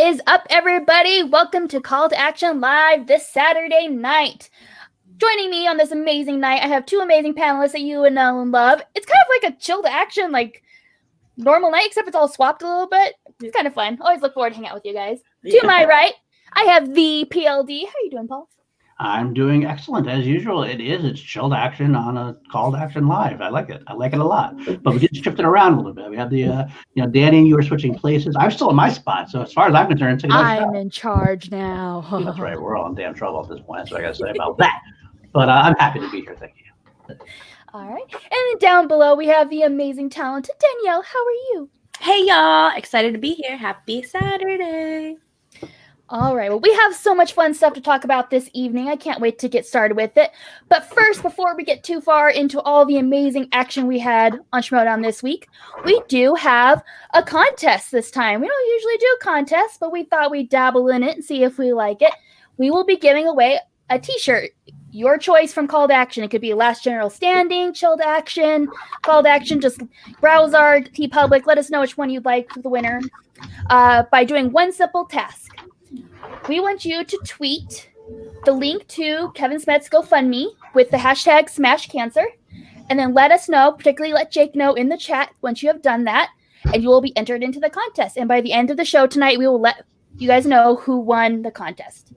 is up, everybody? Welcome to Call to Action Live this Saturday night. Joining me on this amazing night, I have two amazing panelists that you and Ellen love. It's kind of like a chill to action, like normal night, except it's all swapped a little bit. It's kind of fun. Always look forward to hanging out with you guys. Yeah. To my right, I have the PLD. How are you doing, Paul? I'm doing excellent as usual. It's chilled action on a Call to Action Live. I like it. I like it a lot. But we did shift it around a little bit. We had the Danny and you were switching places. I'm still in my spot, so as far as I'm concerned, I'm in charge now. That's right. We're all in damn trouble at this point. So I got to say about that. But I'm happy to be here. Thank you. All right. And then down below we have the amazing, talented Danielle. How are you? Hey y'all! Excited to be here. Happy Saturday. All right, well, we have so much fun stuff to talk about this evening. I can't wait to get started with it. But first, before we get too far into all the amazing action we had on Schmoedown this week, we do have a contest this time. We don't usually do contests, but we thought we'd dabble in it and see if we like it. We will be giving away a t-shirt. Your choice from Call to Action. It could be Last General Standing, Chilled Action, Call to Action. Just browse our TeePublic. Let us know which one you'd like for the winner by doing one simple task. We want you to tweet the link to Kevin Smith's GoFundMe with the hashtag #SmashCancer, and then let us know, particularly let Jake know in the chat once you have done that, and you will be entered into the contest. And by the end of the show tonight, we will let you guys know who won the contest.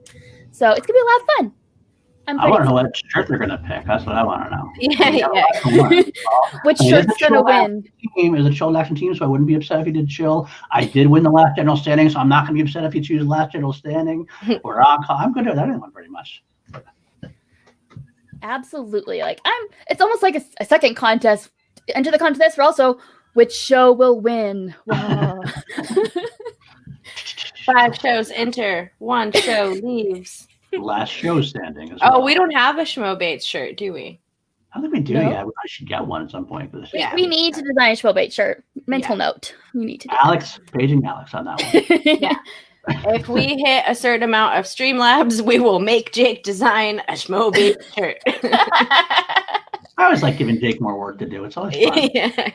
So it's going to be a lot of fun. I want to know what shirt they're going to pick. That's what I want to know. Yeah. Which shirt's going to win? Is a chilled action team, so I wouldn't be upset if you did chill. I did win the Last General Standing, so I'm not going to be upset if you choose Last General Standing or on call. I'm good with anyone pretty much. Absolutely. It's almost like a second contest. Enter the contest for also which show will win. Wow. 5 shows enter, 1 show leaves. Last show standing. Oh, we don't have a Schmoebates shirt, do we? I don't think we do yet. I should get one at some point for this. Yeah. We need to design a Schmoebates shirt. Mental note. We need to do Alex, paging Alex on that one. Yeah. If we hit a certain amount of Streamlabs, we will make Jake design a Schmoebates shirt. I always like giving Jake more work to do. It's always fun. Yeah.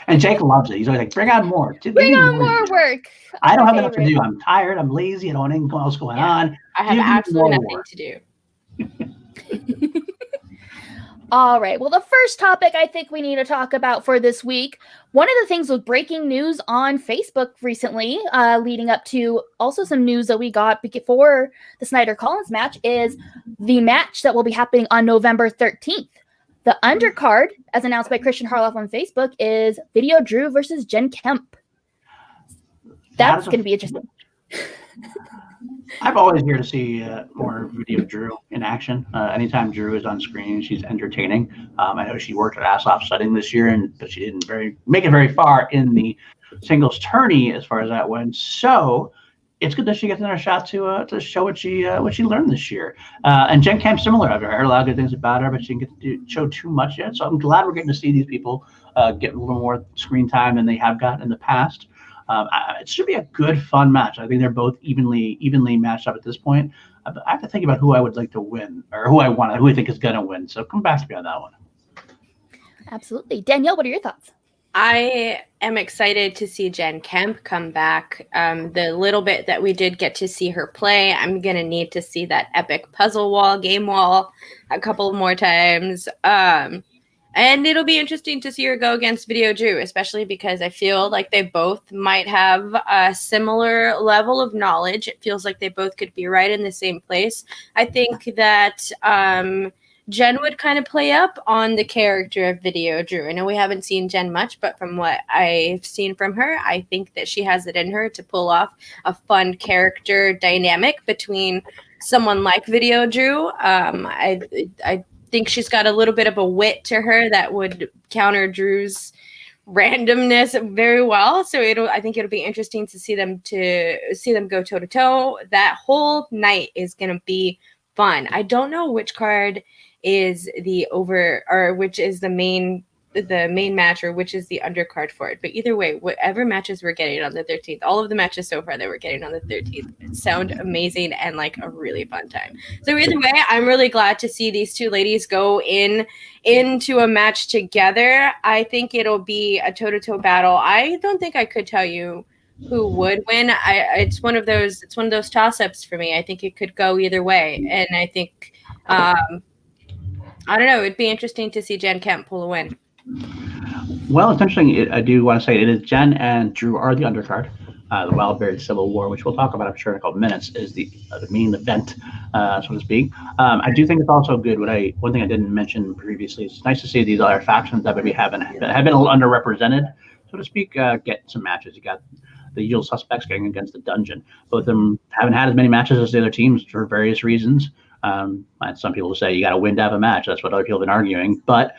And Jake loves it. He's always like, bring on more. Bring on more work. I don't have enough to do. I'm tired. I'm lazy. I don't want anything else going on. I have absolutely nothing to do. All right. Well, the first topic I think we need to talk about for this week, one of the things with breaking news on Facebook recently, leading up to also some news that we got before the Snyder-Collins match, is the match that will be happening on November 13th. The undercard, as announced by Christian Harloff on Facebook, is Video Drew versus Jen Kemp. That's going to be interesting. I'm always here to see more Video Drew in action. Anytime Drew is on screen, she's entertaining. I know she worked her ass off studying this year, but she didn't make it very far in the singles tourney as far as that went. So it's good that she gets another shot to show what she learned this year. And Jen Kemp, similar. I've heard a lot of good things about her, but she didn't get to show too much yet. So I'm glad we're getting to see these people get a little more screen time than they have gotten in the past. It should be a good, fun match. I think they're both evenly matched up at this point. I have to think about who I would like to win, or who I think is going to win. So come back to me on that one. Absolutely. Danielle, what are your thoughts? I am excited to see Jen Kemp come back. The little bit that we did get to see her play, I'm going to need to see that epic puzzle wall, game wall a couple more times. And it'll be interesting to see her go against Video Drew, especially because I feel like they both might have a similar level of knowledge. It feels like they both could be right in the same place. I think that Jen would kind of play up on the character of Video Drew. I know we haven't seen Jen much, but from what I've seen from her, I think that she has it in her to pull off a fun character dynamic between someone like Video Drew. I think she's got a little bit of a wit to her that would counter Drew's randomness very well. So I think it'll be interesting to see them go toe to toe. That whole night is going to be fun. I don't know which card is which is the main match or which is the undercard for it. But either way, whatever matches we're getting on the 13th, all of the matches so far that we're getting on the 13th sound amazing and like a really fun time. So either way, I'm really glad to see these two ladies go into a match together. I think it'll be a toe-to-toe battle. I don't think I could tell you who would win. It's one of those toss-ups for me. I think it could go either way, and I think I don't know. It'd be interesting to see Jen Kemp pull a win. Well, it's interesting. I do want to say it is Jen and Drew are the undercard. The Wildberry Civil War, which we'll talk about, I'm sure, in a couple of minutes, is the main event, so to speak. I do think it's also good. One thing I didn't mention previously is it's nice to see these other factions that maybe have been a little underrepresented, so to speak, get some matches. You got the usual suspects getting against the Dungeon. Both of them haven't had as many matches as the other teams for various reasons. And some people say you got to win to have a match. That's what other people have been arguing, but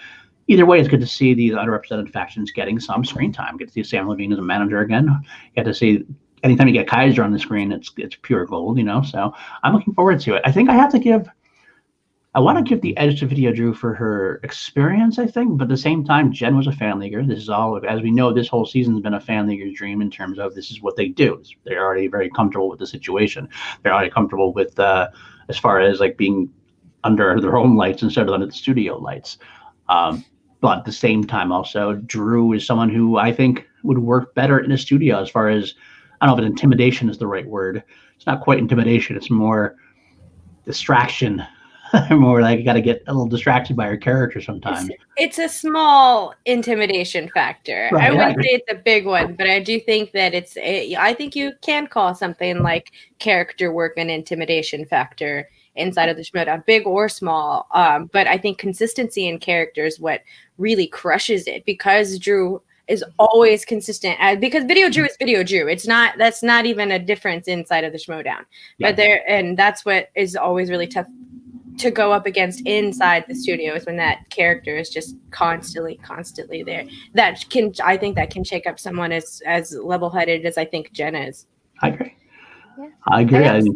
either way, it's good to see these underrepresented factions getting some screen time. Get to see Sam Levine as a manager again. Get to see anytime you get Kaiser on the screen, it's pure gold, So I'm looking forward to it. I think I want to give the edge to Video Drew for her experience, I think, but at the same time, Jen was a fan leaguer. This is all, as we know, this whole season's been a fan leaguer's dream in terms of this is what they do. They're already very comfortable with the situation. They're already comfortable with, as far as like being under their own lights instead of under the studio lights. But at the same time, also, Drew is someone who I think would work better in a studio as far as, I don't know if intimidation is the right word. It's not quite intimidation. It's more distraction. More like you got to get a little distracted by her character sometimes. It's a small intimidation factor. Right, I wouldn't say it's a big one, but I do think that I think you can call something like character work an intimidation factor inside of the Schmoedown, big or small. But I think consistency in character is what really crushes it, because Drew is always consistent. Because Video Drew is Video Drew. That's not even a difference inside of the Schmoedown. Yeah. And that's what is always really tough to go up against inside the studio, is when that character is just constantly there. I think that can shake up someone as level-headed as I think Jen is. I agree. Yeah. I agree. I was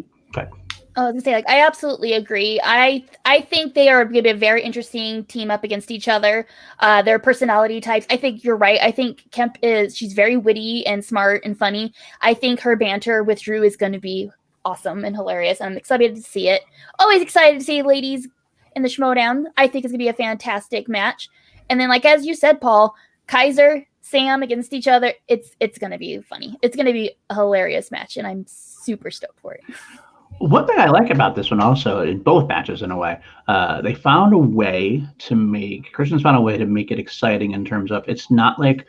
gonna say, I absolutely agree. I think they are going to be a very interesting team up against each other. Their personality types. I think you're right. I think Kemp she's very witty and smart and funny. I think her banter with Drew is going to be awesome and hilarious. I'm excited to see it. Always excited to see ladies in the Schmoedown. I think it's going to be a fantastic match. And then, like as you said, Paul, Kaiser, Sam against each other. It's going to be funny. It's going to be a hilarious match, and I'm super stoked for it. One thing I like about this one also, in both matches in a way, Christian's found a way to make it exciting in terms of, it's not like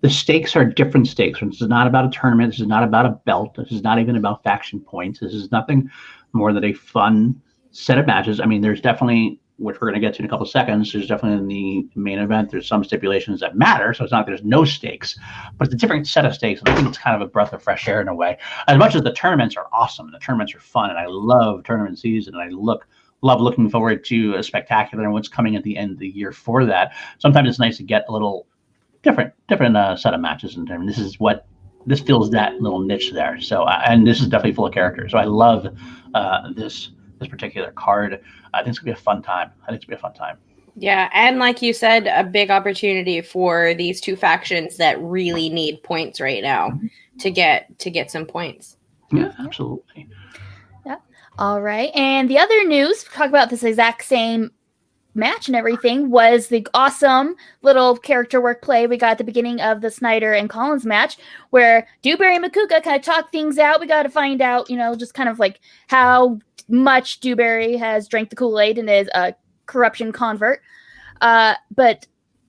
the stakes are different stakes. This is not about a tournament. This is not about a belt. This is not even about faction points. This is nothing more than a fun set of matches. I mean, there's definitely, which we're going to get to in a couple of seconds, there's definitely in the main event, there's some stipulations that matter. So it's not like there's no stakes, but it's a different set of stakes. And I think it's kind of a breath of fresh air in a way. As much as the tournaments are awesome, and the tournaments are fun, and I love tournament season, and I love looking forward to a spectacular and what's coming at the end of the year for that. Sometimes it's nice to get a little different set of matches in terms. This fills that little niche there. So, and this is definitely full of characters. So I love this particular card. I think it's gonna be a fun time. Yeah, and like you said, a big opportunity for these two factions that really need points right now to get some points. Yeah, absolutely. Yeah. All right. And the other news, talk about this exact same match and everything, was the awesome little character work play we got at the beginning of the Snyder and Collins match, where Dewberry and Makuka kind of talk things out. We got to find out, just kind of like how much Dewberry has drank the Kool-Aid and is a corruption convert. But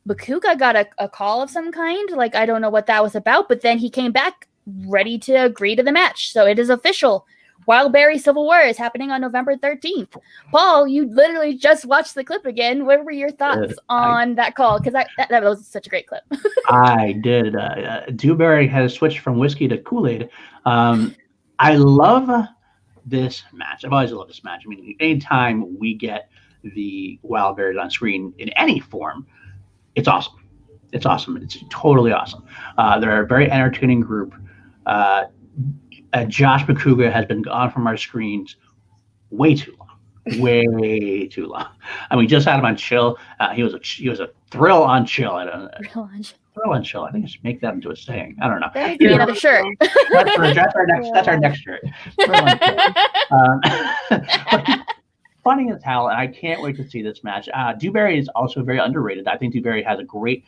Makuka got a call of some kind. Like, I don't know what that was about, but then he came back ready to agree to the match. So it is official. Wildberry Civil War is happening on November 13th. Paul, you literally just watched the clip again. What were your thoughts on that call? Because that was such a great clip. I did. Dewberry has switched from whiskey to Kool-Aid. I love this match. I've always loved this match. I mean, anytime we get the Wildberries on screen in any form, it's awesome. It's awesome. It's totally awesome. They're a very entertaining group. Josh Makuga has been gone from our screens way too long. And we just had him on Chill. He was a thrill on Chill. Thrill on Chill. I think I should make that into a saying. I don't know. That would be another shirt. That's our next shirt. funny as hell, and I can't wait to see this match. Dewberry is also very underrated. I think Dewberry has a great.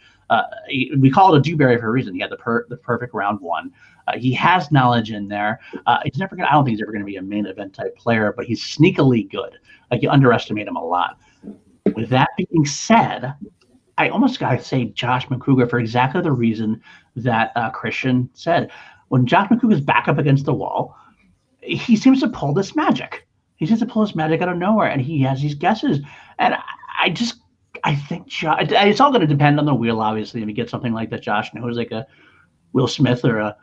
We call it a Dewberry for a reason. He had the perfect round one. He has knowledge in there. He's never gonna. I don't think he's ever going to be a main event type player, but he's sneakily good. Like you underestimate him a lot. With that being said, I almost got to say Josh McCougar for exactly the reason that Christian said. When Josh McCougar's back up against the wall, he seems to pull this magic. He seems to pull this magic out of nowhere, and he has these guesses. And I think it's all going to depend on the wheel, obviously. If you get something like that, Josh knows, like a Will Smith or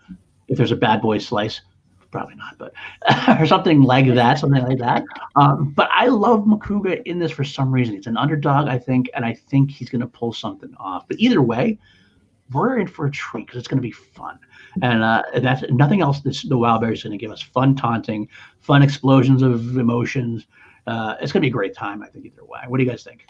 if there's a Bad Boy Slice, probably not, but or something like that. But I love McCougar in this for some reason. He's an underdog, I think, and I think he's going to pull something off. But either way, we're in for a treat because it's going to be fun. And that's nothing else. The Wildberry is going to give us fun taunting, fun explosions of emotions. It's going to be a great time, I think, either way. What do you guys think?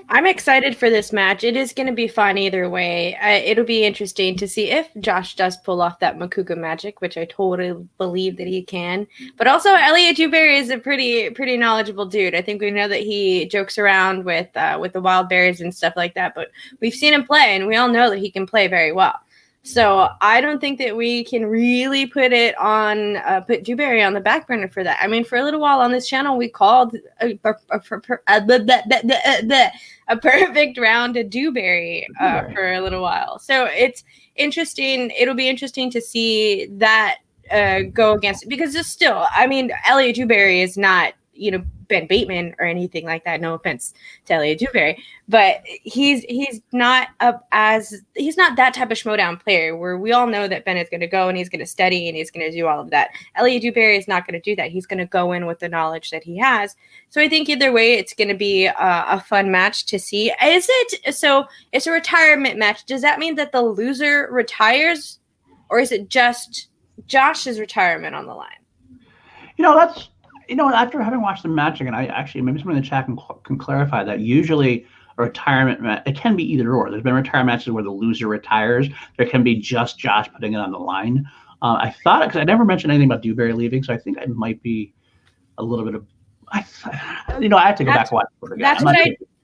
I'm excited for this match. It is going to be fun either way. It'll be interesting to see if Josh does pull off that Makuga magic, which I totally believe that he can. But also, Elliot Dewberry is a pretty knowledgeable dude. I think we know that he jokes around with the wild berries and stuff like that. But we've seen him play, and we all know that he can play very well. So I don't think that we can really put Dewberry on the back burner for that. I mean, for a little while on this channel, we called a perfect round to Dewberry for a little while. So it's interesting. It'll be interesting to see that go against it because it's still, I mean, Elliot Dewberry is not, Ben Bateman or anything like that. No offense to Elliot Dewberry, but he's not he's not that type of Schmoedown player where we all know that Ben is going to go and he's going to study and he's going to do all of that. Elliot Dewberry is not going to do that. He's going to go in with the knowledge that he has. So I think either way, it's going to be a fun match to see. It's a retirement match. Does that mean that the loser retires, or is it just Josh's retirement on the line? After having watched the match again, maybe someone in the chat can clarify that. Usually a retirement match, it can be either or. There's been retirement matches where the loser retires. There can be just Josh putting it on the line. I thought, because I never mentioned anything about Dewberry leaving, so I think I might be a little bit of, I have to go back and watch it again. That's what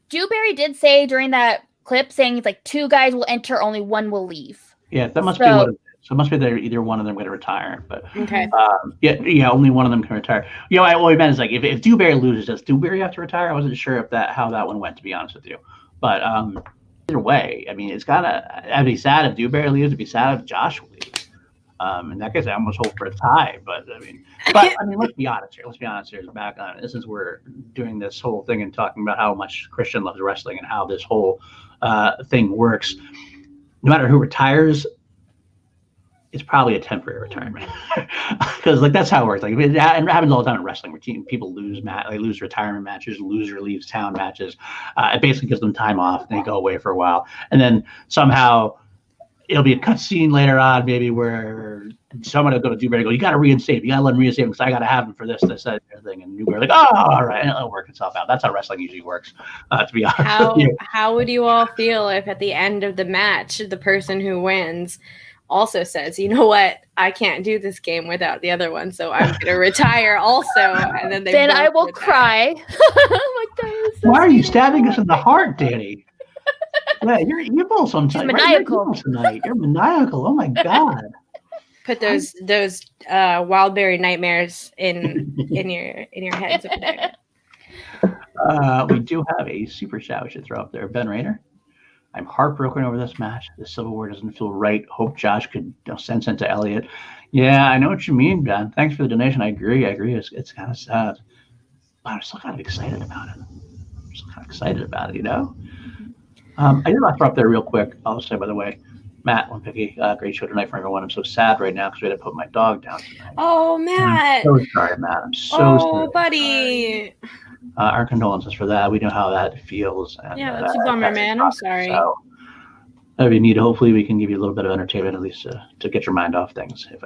Dewberry did say during that clip, saying it's like 2 guys will enter, only 1 will leave. Yeah, that must be what it is. So it must be that either one of them going to retire, but okay. Only one of them can retire. What we meant is like if Dewberry loses, does Dewberry have to retire? I wasn't sure how that one went, to be honest with you. But either way, I mean, I'd be sad if Dewberry leaves. It'd be sad if Josh leaves. In that case, I almost hope for a tie. But I mean, let's be honest here. Back on it, since we're doing this whole thing and talking about how much Christian loves wrestling and how this whole thing works. No matter who retires, it's probably a temporary retirement because that's how it works. It happens all the time in wrestling where people lose retirement matches, loser leaves town matches. It basically gives them time off. They go away for a while, and then somehow it'll be a cut scene later on, maybe where someone will go to Dewberry and go, "You got to reinstate him. You got to let him reinstate him because I got to have him for this, that, and everything." And Dewberry "Oh, all right," and it'll work itself out. That's how wrestling usually works. To be honest, how would you all feel if at the end of the match, the person who wins also says, "You know what? I can't do this game without the other one, so I'm going to retire also." And then I will cry. Why are you stabbing us in the heart, Danny? Yeah, you're evil sometimes. Maniacal. You're maniacal. Oh my God. Put those Wildberry nightmares in your heads over there. We do have a super chat we should throw up there. Ben Rayner. I'm heartbroken over this match. The Civil War doesn't feel right. Hope Josh could send it to Elliot. Yeah, I know what you mean, Ben. Thanks for the donation. I agree. It's kind of sad. But I'm still kind of excited about it. I did want to throw up there real quick. I'll say, by the way, Matt Lempicky, great show tonight for everyone. I'm so sad right now because we had to put my dog down tonight. Oh, Matt. I'm so sorry, Matt. I'm so sorry. Oh, buddy. Our condolences for that. We know how that feels. And, that's a bummer, man. I'm sorry. So, that'd be neat. Hopefully, we can give you a little bit of entertainment, at least to get your mind off things. If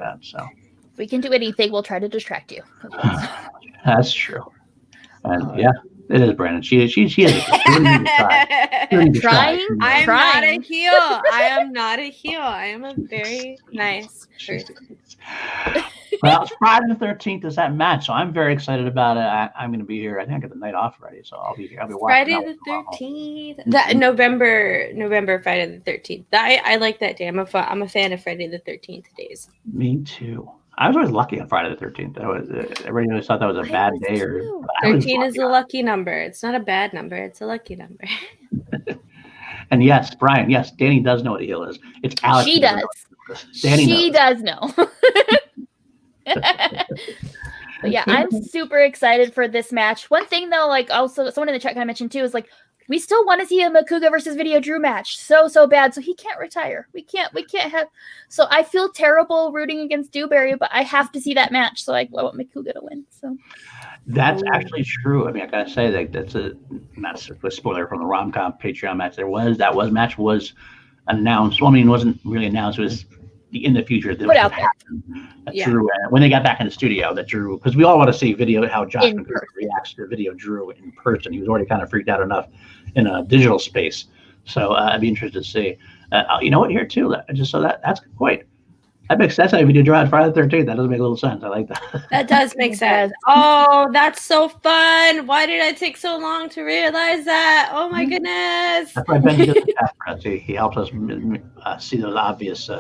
we can do anything, we'll try to distract you. That's true. And it is Brandon. She is. Trying. I'm not a heel. I am not a heel. I am a very nice person. Well, it's Friday the 13th is that match, so I'm very excited about it. I'm going to be here. I think I get the night off already, so I'll be here. I'll be watching. Friday the 13th. That November Friday the 13th. I like that day. I'm a fan of Friday the 13th days. Me too. I was always lucky on Friday the 13th. Everybody always thought that was a bad day. 13 is a lucky number. It's not a bad number. It's a lucky number. And yes, Brian, yes, Danny does know what a heel is. It's Alex. She does. She does know. But yeah, I'm super excited for this match. One thing though, like also someone in the chat kind of mentioned too, is like we still want to see a Makuga versus Video Drew match so bad. So he can't retire. We can't have. So I feel terrible rooting against Dewberry, but I have to see that match. So I want Makuga to win. So. That's actually true. I mean, I gotta say that that's not a spoiler from the Rom-Com Patreon match. That match was announced. Well, I mean, it wasn't really announced. It was in the future. That put out there. Drew, when they got back in the studio, that Drew, because we all want to see how Josh McCoy reacts to Video Drew in person. He was already kind of freaked out enough in a digital space. So I'd be interested to see. You know what? Here too. That's quite. That makes sense. If you do draw on Friday the 13th, that doesn't make a little sense. I like that. That does make sense. Oh, that's so fun. Why did I take so long to realize that? Oh my goodness. That's why Ben does the chat for us. He helps us see those obvious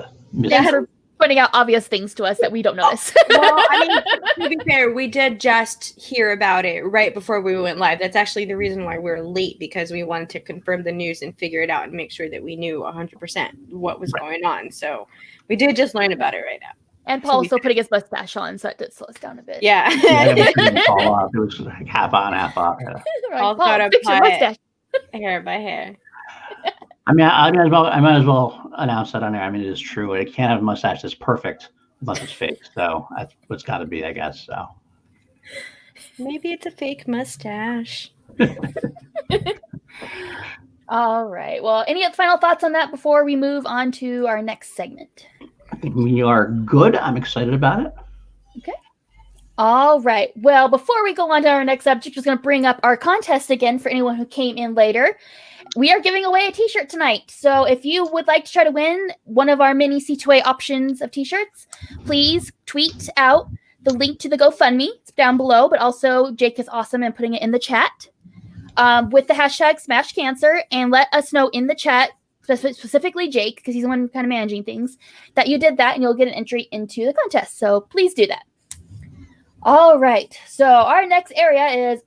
Thanks for pointing out obvious things to us that we don't notice. Well, I mean, to be fair, we did just hear about it right before we went live. That's actually the reason why we're late, because we wanted to confirm the news and figure it out and make sure that we knew 100% what was going on. So we did just learn about it right now. And Paul's still putting his mustache on, so that did slow us down a bit. Yeah. It fall off. It was like half on, half off. Yeah. Paul's got to put hair by hair. I mean, I might as well announce that on there. I mean, it is true. It can't have a mustache that's perfect unless it's fake. So that's what's got to be, I guess. So maybe it's a fake mustache. All right. Well, any final thoughts on that before we move on to our next segment? I think we are good. I'm excited about it. Okay. All right. Well, before we go on to our next subject, I'm just going to bring up our contest again for anyone who came in later. We are giving away a t-shirt tonight. So if you would like to try to win one of our mini C2A options of t-shirts, please tweet out the link to the GoFundMe. It's down below, but also Jake is awesome in putting it in the chat with the hashtag Smash Cancer, and let us know in the chat, specifically Jake, because he's the one kind of managing things, that you did that, and you'll get an entry into the contest. So please do that. All right. So our next area is,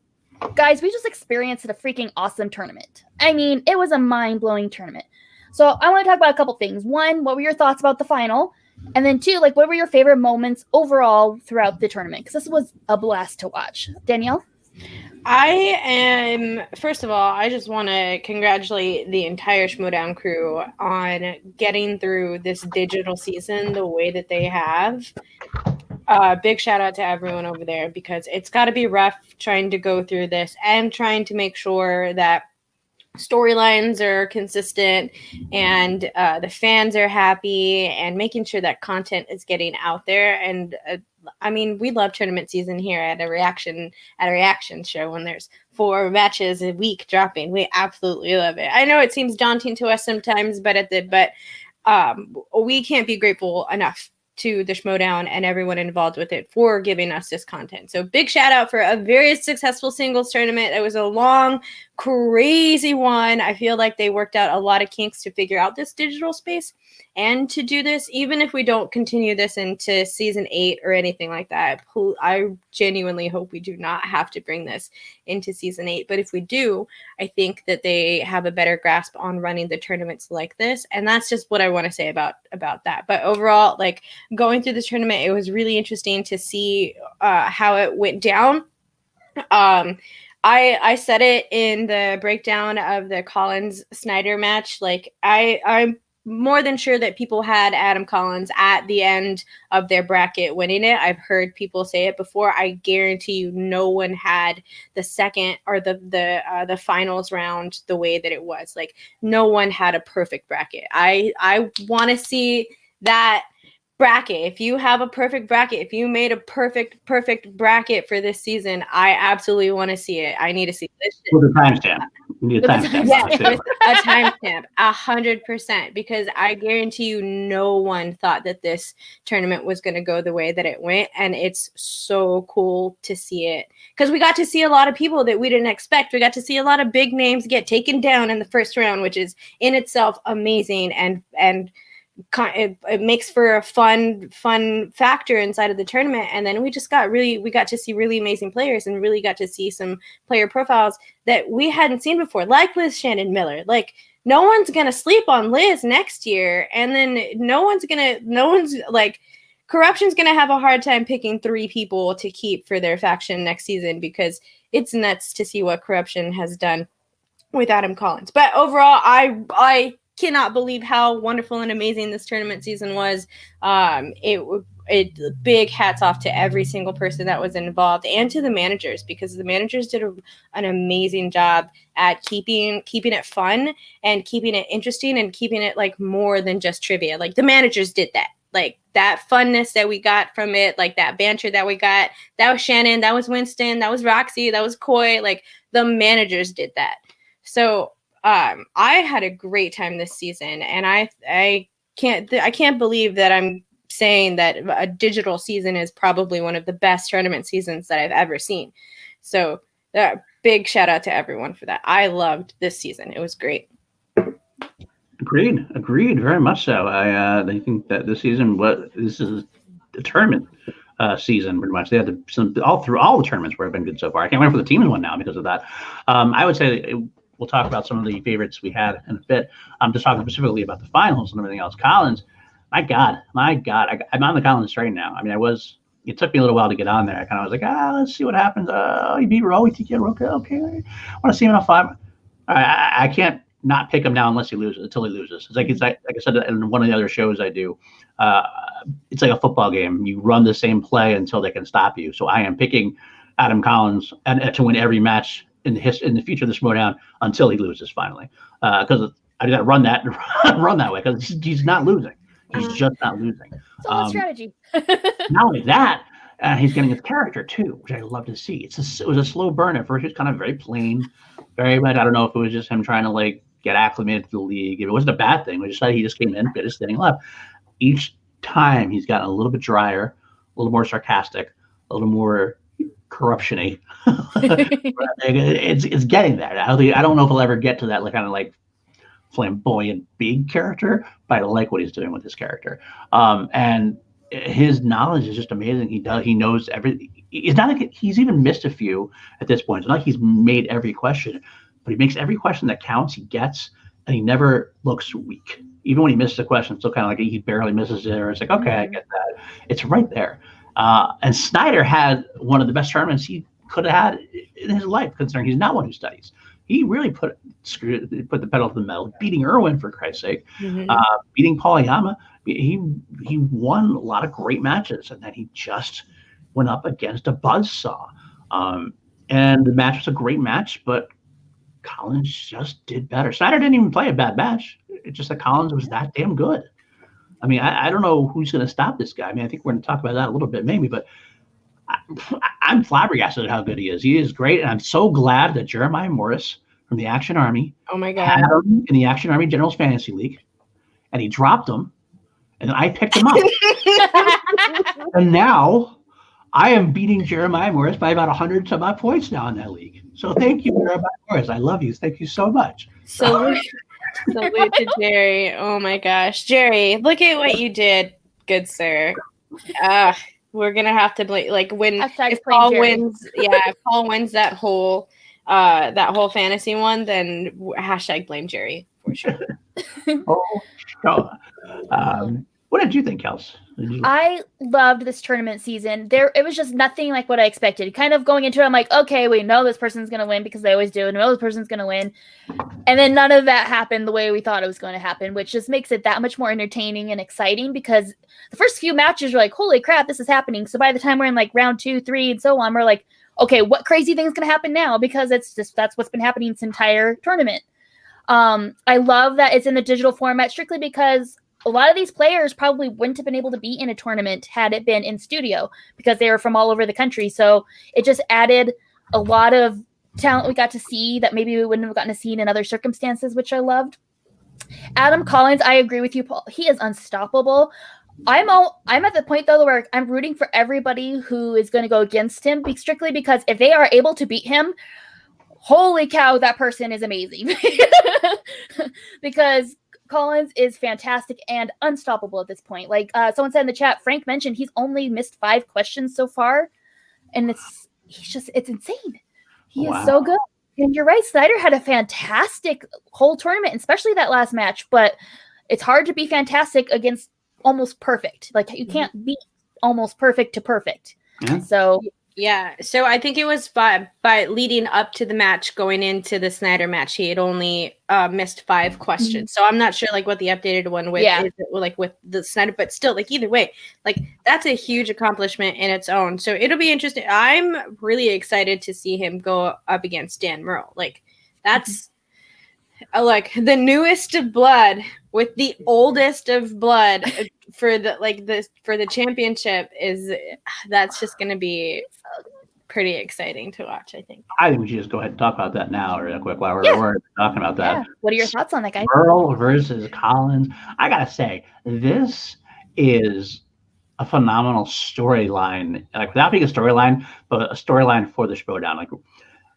guys, we just experienced a freaking awesome tournament. I mean, it was a mind-blowing tournament. So I want to talk about a couple things. One, what were your thoughts about the final? And then two, what were your favorite moments overall throughout the tournament? Because this was a blast to watch. Danielle? First of all, I just want to congratulate the entire Schmoedown crew on getting through this digital season the way that they have. Big shout out to everyone over there, because it's got to be rough trying to go through this and trying to make sure that storylines are consistent and the fans are happy, and making sure that content is getting out there. And I mean, we love tournament season here at a reaction show when there's 4 matches a week dropping. We absolutely love it. I know it seems daunting to us sometimes, but we can't be grateful enough to the Schmoedown and everyone involved with it for giving us this content. So big shout out for a very successful singles tournament. It was a long, crazy one. I feel like they worked out a lot of kinks to figure out this digital space and to do this, even if we don't continue this into season 8 or anything like that. I genuinely hope we do not have to bring this into season 8. But if we do, I think that they have a better grasp on running the tournaments like this. And that's just what I want to say about that. But overall, going through this tournament, it was really interesting to see how it went down. I said it in the breakdown of the Collins-Snyder match. I'm more than sure that people had Adam Collins at the end of their bracket winning it. I've heard people say it before. I guarantee you no one had the second or the finals round the way that it was. No one had a perfect bracket. I want to see that bracket. If you have a perfect bracket, if you made a perfect bracket for this season, I absolutely want to see it. I need to see this shit. With the timestamp. You need a timestamp. Yeah, with a timestamp, 100%, because I guarantee you no one thought that this tournament was going to go the way that it went, and it's so cool to see it because we got to see a lot of people that we didn't expect. We got to see a lot of big names get taken down in the first round, which is in itself amazing, and it makes for a fun factor inside of the tournament. And then we got to see really amazing players and really got to see some player profiles that we hadn't seen before, like Liz Shannon Miller. Like, no one's gonna sleep on Liz next year, and then Corruption's gonna have a hard time picking 3 people to keep for their faction next season, because it's nuts to see what Corruption has done with Adam Collins. But overall, I cannot believe how wonderful and amazing this tournament season was. It big hats off to every single person that was involved, and to the managers, because the managers did an amazing job at keeping it fun and keeping it interesting and keeping it like more than just trivia. Like, the managers did that. Like, that funness that we got from it, like that banter that we got, that was Shannon, that was Winston, that was Roxy, that was Coy. Like, the managers did that. So I had a great time this season, and I can't believe that I'm saying that a digital season is probably one of the best tournament seasons that I've ever seen. So big shout out to everyone for that. I loved this season. It was great. Agreed, very much so. I think that this season, this is the tournament season pretty much. They had all the tournaments where have been good so far. I can't wait for the teams one now because of that. I would say we'll talk about some of the favorites we had in a bit. I'm just talking specifically about the finals and everything else. Collins, my God, I'm on the Collins train now. I mean, it took me a little while to get on there. I kind of was like, let's see what happens. He beat Roe, TK Roka. Okay, I want to see him on 5. I can't not pick him now until he loses. It's like I said in one of the other shows I do. It's like a football game. You run the same play until they can stop you. So I am picking Adam Collins and to win every match in the future of the Schmoedown until he loses finally. Because I got to run that way because he's not losing. He's just not losing. It's all a strategy. Not only that, he's getting his character too, which I love to see. It was a slow burn at first. He was kind of very plain, very much. I don't know if it was just him trying to get acclimated to the league. It wasn't a bad thing. We just said he just came in, bit his thing left. Each time he's gotten a little bit drier, a little more sarcastic, a little more corruption-y. It's getting there. I don't know if he'll ever get to that kind of flamboyant big character, but I like what he's doing with his character. And his knowledge is just amazing. He knows everything. It's not like he's even missed a few at this point. It's not like he's made every question, but he makes every question that counts. He gets, and he never looks weak. Even when he misses a question, it's still kind of he barely misses it, or it's like, okay, I get that. It's right there. And Snyder had one of the best tournaments he could have had in his life, considering he's not one who studies. He really put the pedal to the metal, beating Irwin for Christ's sake, beating Paul Yama. He won a lot of great matches, and then he just went up against a buzzsaw. And the match was a great match, but Collins just did better. Snyder didn't even play a bad match. It's just that Collins was that damn good. I mean, I don't know who's going to stop this guy. I mean, I think we're going to talk about that a little bit maybe, but I'm flabbergasted at how good he is. He is great, and I'm so glad that Jeremiah Morris from the Action Army had him in the Action Army Generals Fantasy League, and he dropped him, and then I picked him up. And now I am beating Jeremiah Morris by about 100 some odd points now in that league. So thank you, Jeremiah Morris. I love you. Thank you so much. Salute to Jerry. Oh my gosh. Jerry, look at what you did, good sir. We're gonna have to blame if Paul wins. Yeah, if Paul wins that whole fantasy one, then hashtag blame Jerry for sure. What did you think, Kels? I loved this tournament season. It was just nothing like what I expected. Kind of going into it, I'm like, okay, we know this person's gonna win because they always do, and we know this person's gonna win. And then none of that happened the way we thought it was going to happen, which just makes it that much more entertaining and exciting, because the first few matches you're like, holy crap, this is happening. So by the time we're in round 2, 3, and so on, we're like, okay, what crazy thing's going to happen now? Because that's what's been happening this entire tournament. I love that it's in the digital format strictly because a lot of these players probably wouldn't have been able to be in a tournament had it been in studio because they were from all over the country. So it just added a lot of talent we got to see that maybe we wouldn't have gotten to see in other circumstances, which I loved. Adam Collins, I agree with you, Paul. He is unstoppable. I'm at the point though where I'm rooting for everybody who is going to go against him, strictly because if they are able to beat him, holy cow, that person is amazing. Because Collins is fantastic and unstoppable at this point. Like someone said in the chat, Frank mentioned he's only missed 5 questions so far, and it's insane. He is so good. And you're right, Snyder had a fantastic whole tournament, especially that last match, but it's hard to be fantastic against almost perfect. Like you can't beat almost perfect to perfect. Yeah. So so I think it was by leading up to the match, going into the Snyder match, he had only missed 5 questions. So I'm not sure like what the updated one with is, like with the Snyder, but still, like either way, like that's a huge accomplishment in its own. So it'll be interesting. I'm really excited to see him go up against Dan Murrell. Like that's like the newest of blood with the oldest of blood for the championship that's just going to be pretty exciting to watch, I think. I think we should just go ahead and talk about that now real quick while we're talking about that. Yeah. What are your thoughts on that, guys? Murrell versus Collins. I got to say, this is a phenomenal storyline. Like without being a storyline, but a storyline for the Schmoedown. Like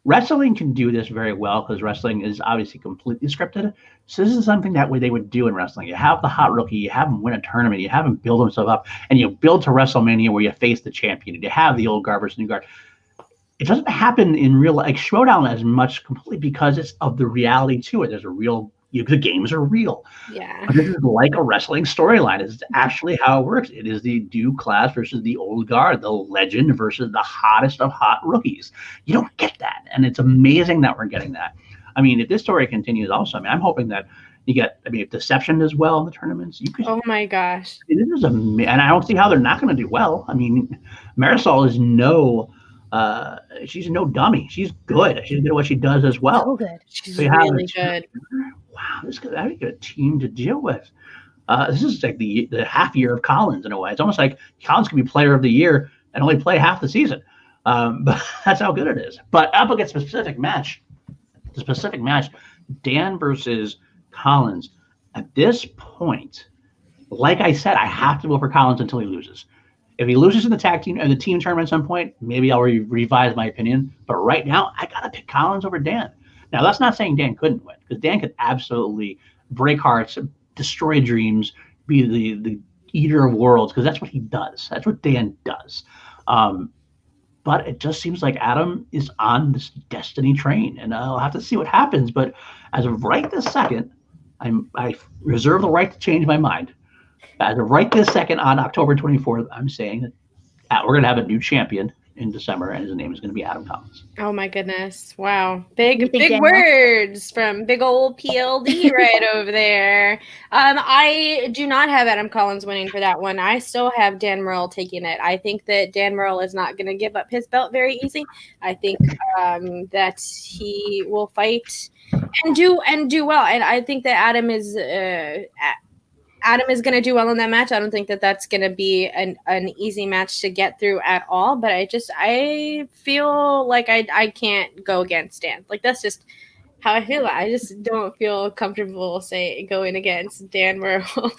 wrestling can do this very well because wrestling is obviously completely scripted. So this is something that way they would do in wrestling. You have the hot rookie, you have him win a tournament, you have him build himself up, and you build to WrestleMania where you face the champion. And you have the old guard versus new guard. It doesn't happen in real life. Like Schmoedown as much completely because it's of the reality to it. There's a real, the games are real. Yeah. This is like a wrestling storyline. It's actually how it works. It is the new class versus the old guard, the legend versus the hottest of hot rookies. You don't get that. And it's amazing that we're getting that. I mean, if this story continues also, I mean, I'm hoping that you get, I mean, if Deception does well in the tournaments, you could. Oh my gosh. This is and I don't see how they're not going to do well. I mean, Marisol is she's no dummy. She's good. She's good at what she does as well. So good. She's really good. Wow, this could be a team to deal with. This is like the half year of Collins in a way. It's almost like Collins could be player of the year and only play half the season. But that's how good it is. But up against the specific match, Dan versus Collins. At this point, like I said, I have to vote for Collins until he loses. If he loses in the tag team and the team tournament at some point, maybe I'll revise my opinion. But right now, I got to pick Collins over Dan. Now, that's not saying Dan couldn't win, because Dan could absolutely break hearts, destroy dreams, be the eater of worlds, because that's what he does. That's what Dan does. But it just seems like Adam is on this destiny train, and I'll have to see what happens. But as of right this second, I reserve the right to change my mind. As of right this second, on October 24th, I'm saying that we're going to have a new champion in December, and his name is going to be Adam Collins. Oh my goodness. Wow. Big words from big old PLD right over there. I do not have Adam Collins winning for that one. I still have Dan Murrell taking it. I think that Dan Murrell is not going to give up his belt very easy. I think that he will fight and do well. And I think that Adam is going to do well in that match. I don't think that that's going to be an easy match to get through at all. But I feel like I can't go against Dan. Like that's just how I feel. I just don't feel comfortable going against Dan Murrell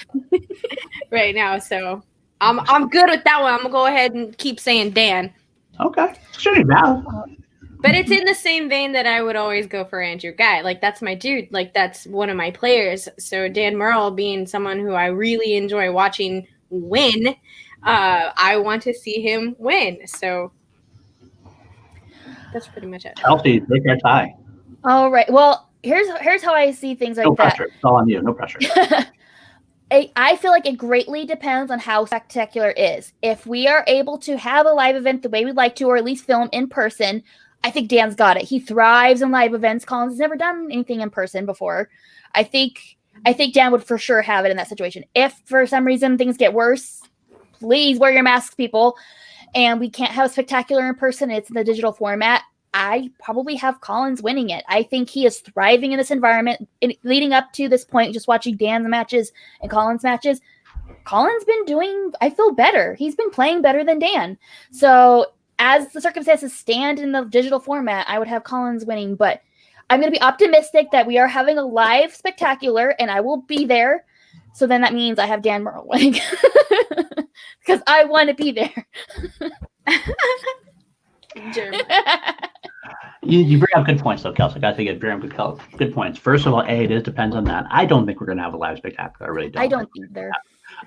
right now. So I'm good with that one. I'm gonna go ahead and keep saying Dan. Okay, should be valid. But it's in the same vein that I would always go for Andrew Ghai. Like, that's my dude. Like, that's one of my players. So Dan Murrell being someone who I really enjoy watching win, I want to see him win. So that's pretty much it. Kelsey, take that tie. All right. Well, here's how I see things like that. No pressure. It's all on you. No pressure. I feel like it greatly depends on how spectacular it is. If we are able to have a live event the way we'd like to, or at least film in person, I think Dan's got it. He thrives in live events. Collins has never done anything in person before. I think Dan would for sure have it in that situation. If for some reason things get worse, please wear your masks, people. And we can't have spectacular in person. It's in the digital format. I probably have Collins winning it. I think he is thriving in this environment. Leading up to this point, just watching Dan's matches and Collins' matches, Collins been doing, I feel, better. He's been playing better than Dan. So as the circumstances stand in the digital format, I would have Collins winning, but I'm going to be optimistic that we are having a live spectacular, and I will be there. So then that means I have Dan Merle winning because I want to be there. You bring up good points, though, Kelsey. I got to think you bring up good points. First of all, it depends on that. I don't think we're going to have a live spectacular. I really don't. I don't either.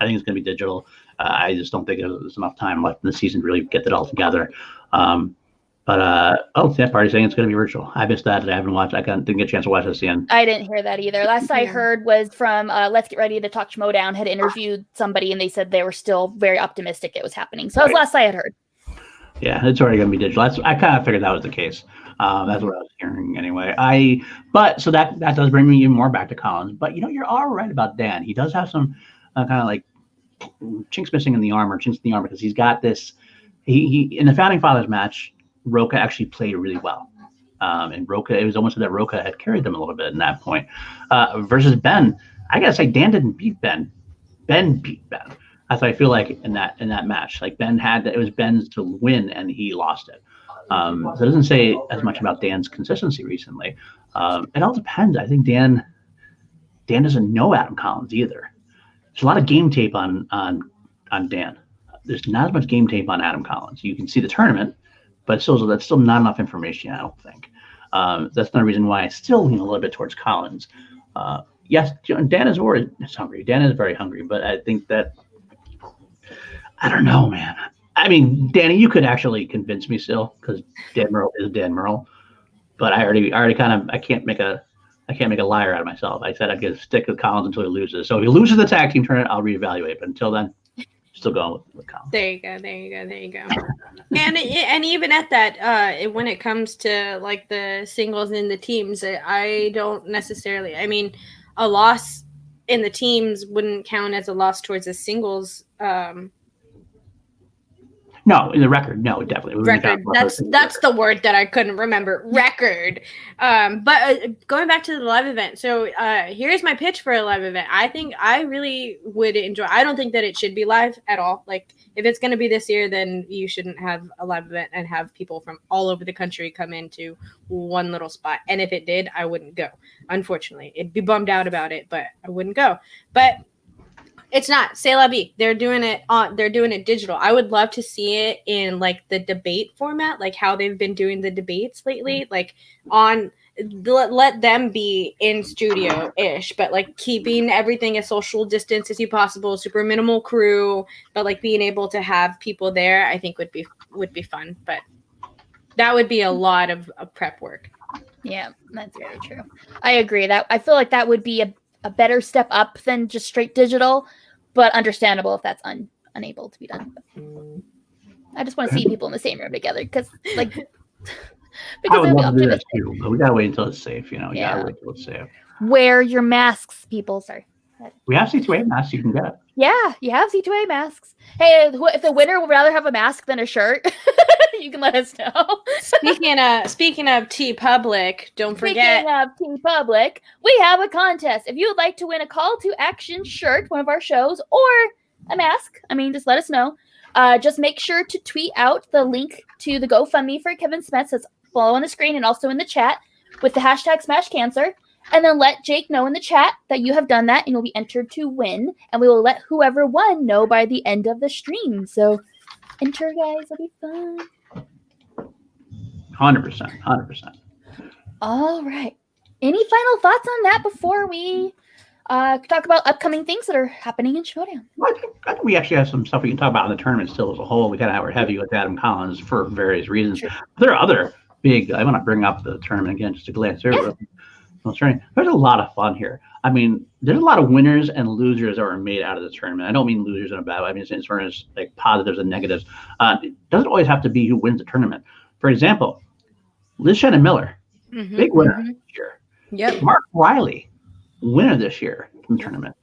I think it's going to be digital. I just don't think there's enough time left in the season to really get it all together. That party's saying it's going to be virtual. I missed that. I haven't watched. Didn't get a chance to watch this again. I didn't hear that either. Last I heard was from Let's Get Ready to Talk Schmoedown had interviewed somebody, and they said they were still very optimistic it was happening. So that was last I had heard. Yeah, it's already going to be digital. I kind of figured that was the case. That's what I was hearing anyway. So that does bring me even more back to Collins. But you're all right about Dan. He does have some kind of like chinks missing in the armor, because he's got this. He in the Founding Fathers match, Rocha actually played really well. And Rocha, it was almost that Rocha had carried them a little bit in that point. Versus Ben, I gotta say Dan didn't beat Ben. Ben beat Ben. That's what I feel like in that match. Like it was Ben's to win, and he lost it. So it doesn't say as much about Dan's consistency recently. It all depends. I think Dan doesn't know Adam Collins either. There's a lot of game tape on Dan. There's not as much game tape on Adam Collins. You can see the tournament, but that's still not enough information, I don't think. That's another reason why I still lean a little bit towards Collins. Yes, Dan is hungry. Dan is very hungry, but I think that I don't know, man. I mean, Danny, you could actually convince me still because Dan Merle is Dan Merle, but I already I can't make a liar out of myself. I said I'd get stick with Collins until he loses. So if he loses the tag team tournament, I'll reevaluate. But until then, still going with Collins. There you go. and even at that, when it comes to like the singles and the teams, I don't necessarily. I mean, a loss in the teams wouldn't count as a loss towards the singles. No, in the record, no, definitely. Record. That's the word that I couldn't remember. Record. But going back to the live event. So here's my pitch for a live event. I think I really would enjoy. I don't think that it should be live at all. Like if it's going to be this year, then you shouldn't have a live event and have people from all over the country come into one little spot. And if it did, I wouldn't go. Unfortunately, it'd be bummed out about it, but I wouldn't go. But it's not. C'est la vie. They're doing it digital. I would love to see it in like the debate format, like how they've been doing the debates lately, like let them be in studio-ish, but like keeping everything as social distance as possible, super minimal crew, but like being able to have people there, I think would be fun. But that would be a lot of prep work. Yeah, that's very true. I agree. That I feel like that would be a better step up than just straight digital, but understandable if that's unable to be done. I just want to see people in the same room together because I would love to do that too, but we gotta wait until it's safe. Gotta wait until it's safe. Wear your masks, people. Sorry. We have C2A masks you can get. Yeah, you have C2A masks. Hey, if the winner would rather have a mask than a shirt, you can let us know. Speaking of TeePublic, don't forget. Speaking of TeePublic, we have a contest. If you would like to win a Call to Action shirt, one of our shows, or a mask, just let us know. Just make sure to tweet out the link to the GoFundMe for Kevin Smets that's below on the screen and also in the chat with the hashtag #SmashCancer. And then let Jake know in the chat that you have done that and you'll be entered to win. And we will let whoever won know by the end of the stream. So enter, guys. It'll be fun. 100%. All right. Any final thoughts on that before we talk about upcoming things that are happening in Schmoedown? Well, I think we actually have some stuff we can talk about in the tournament still as a whole. We kind of were heavy with Adam Collins for various reasons. Sure. There are other big, I want to bring up the tournament again just to glance over. Yeah. There's a lot of fun here. There's a lot of winners and losers that were made out of the tournament. I don't mean losers in a bad way. As far as like positives and negatives. It doesn't always have to be who wins the tournament. For example, Liz Shannon Miller, big winner this year. Yep. Mark Riley, winner this year from the tournament.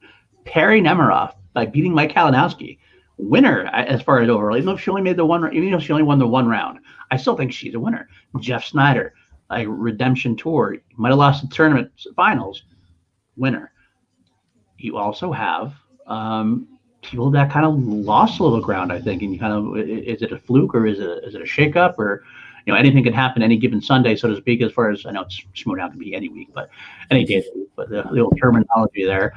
Perry Nemiroff by beating Mike Kalinowski, winner as far as overall. Even though she only won the one round, I still think she's a winner. Jeff Snyder. Redemption Tour, might have lost the tournament finals, winner. You also have people that kind of lost a little ground, I think. And you kind of, is it a fluke or is it a shakeup, or anything can happen any given Sunday, so to speak, as far as I know, it's Schmoedown can be any week, but any day of the week. But the old terminology there.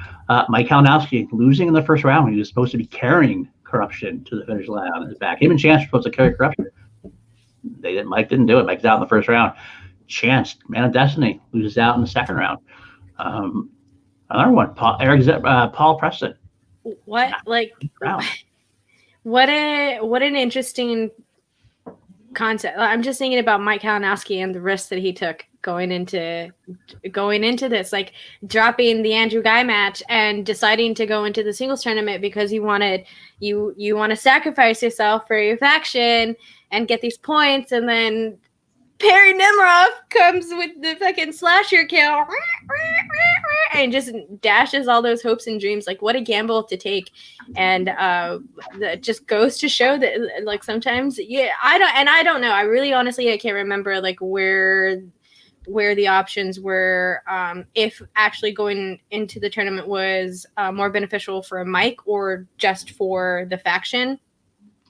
Mike Kalinowski losing in the first round when he was supposed to be carrying Corruption to the finish line on his back. Him and Chance were supposed to carry Corruption. Mike didn't do it. Mike's out in the first round. Chance, Man of Destiny, loses out in the second round. Another one, Paul Preston. What an interesting concept. I'm just thinking about Mike Kalinowski and the risks that he took going into this, like dropping the Andrew Ghai match and deciding to go into the singles tournament because you want to sacrifice yourself for your faction and get these points, and then Perry Nemiroff comes with the fucking slasher kill and just dashes all those hopes and dreams. Like, what a gamble to take. And that just goes to show that, like, sometimes, I don't know. I really honestly, I can't remember like where the options were, if actually going into the tournament was more beneficial for Mike or just for the faction.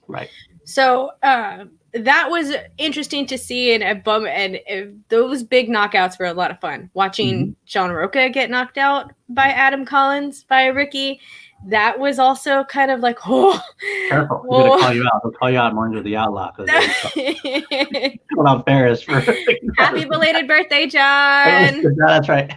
Right. So that was interesting to see, and those big knockouts were a lot of fun. Watching John Roca get knocked out by Adam Collins, by Ricky, that was also kind of like, oh. Careful. He's going to call you out. He'll call you out more into the outlaw. Going out Ferris for happy belated birthday, John. That's right.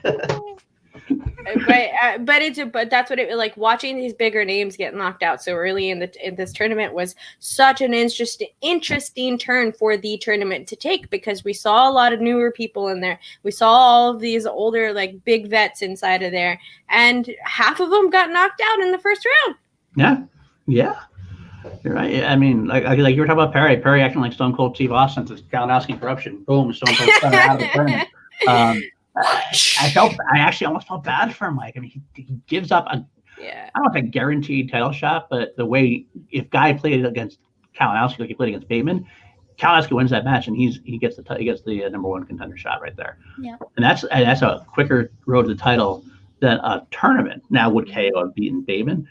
But that's what it like. Watching these bigger names get knocked out so early in this tournament was such an interesting turn for the tournament to take, because we saw a lot of newer people in there. We saw all of these older, like, big vets inside of there, and half of them got knocked out in the first round. Yeah. You're right. I mean, like you were talking about Perry acting like Stone Cold Steve Austin to Kalinowski Corruption. Boom, Stone Cold out of the tournament. I actually almost felt bad for Mike. I mean, he gives up I don't know if a guaranteed title shot, but the way, if Ghai played against Kalinowski like he played against Bateman, Kalinowski wins that match and he gets the number one contender shot right there. Yeah. And that's a quicker road to the title than a tournament. Now, would KO have beaten Bateman?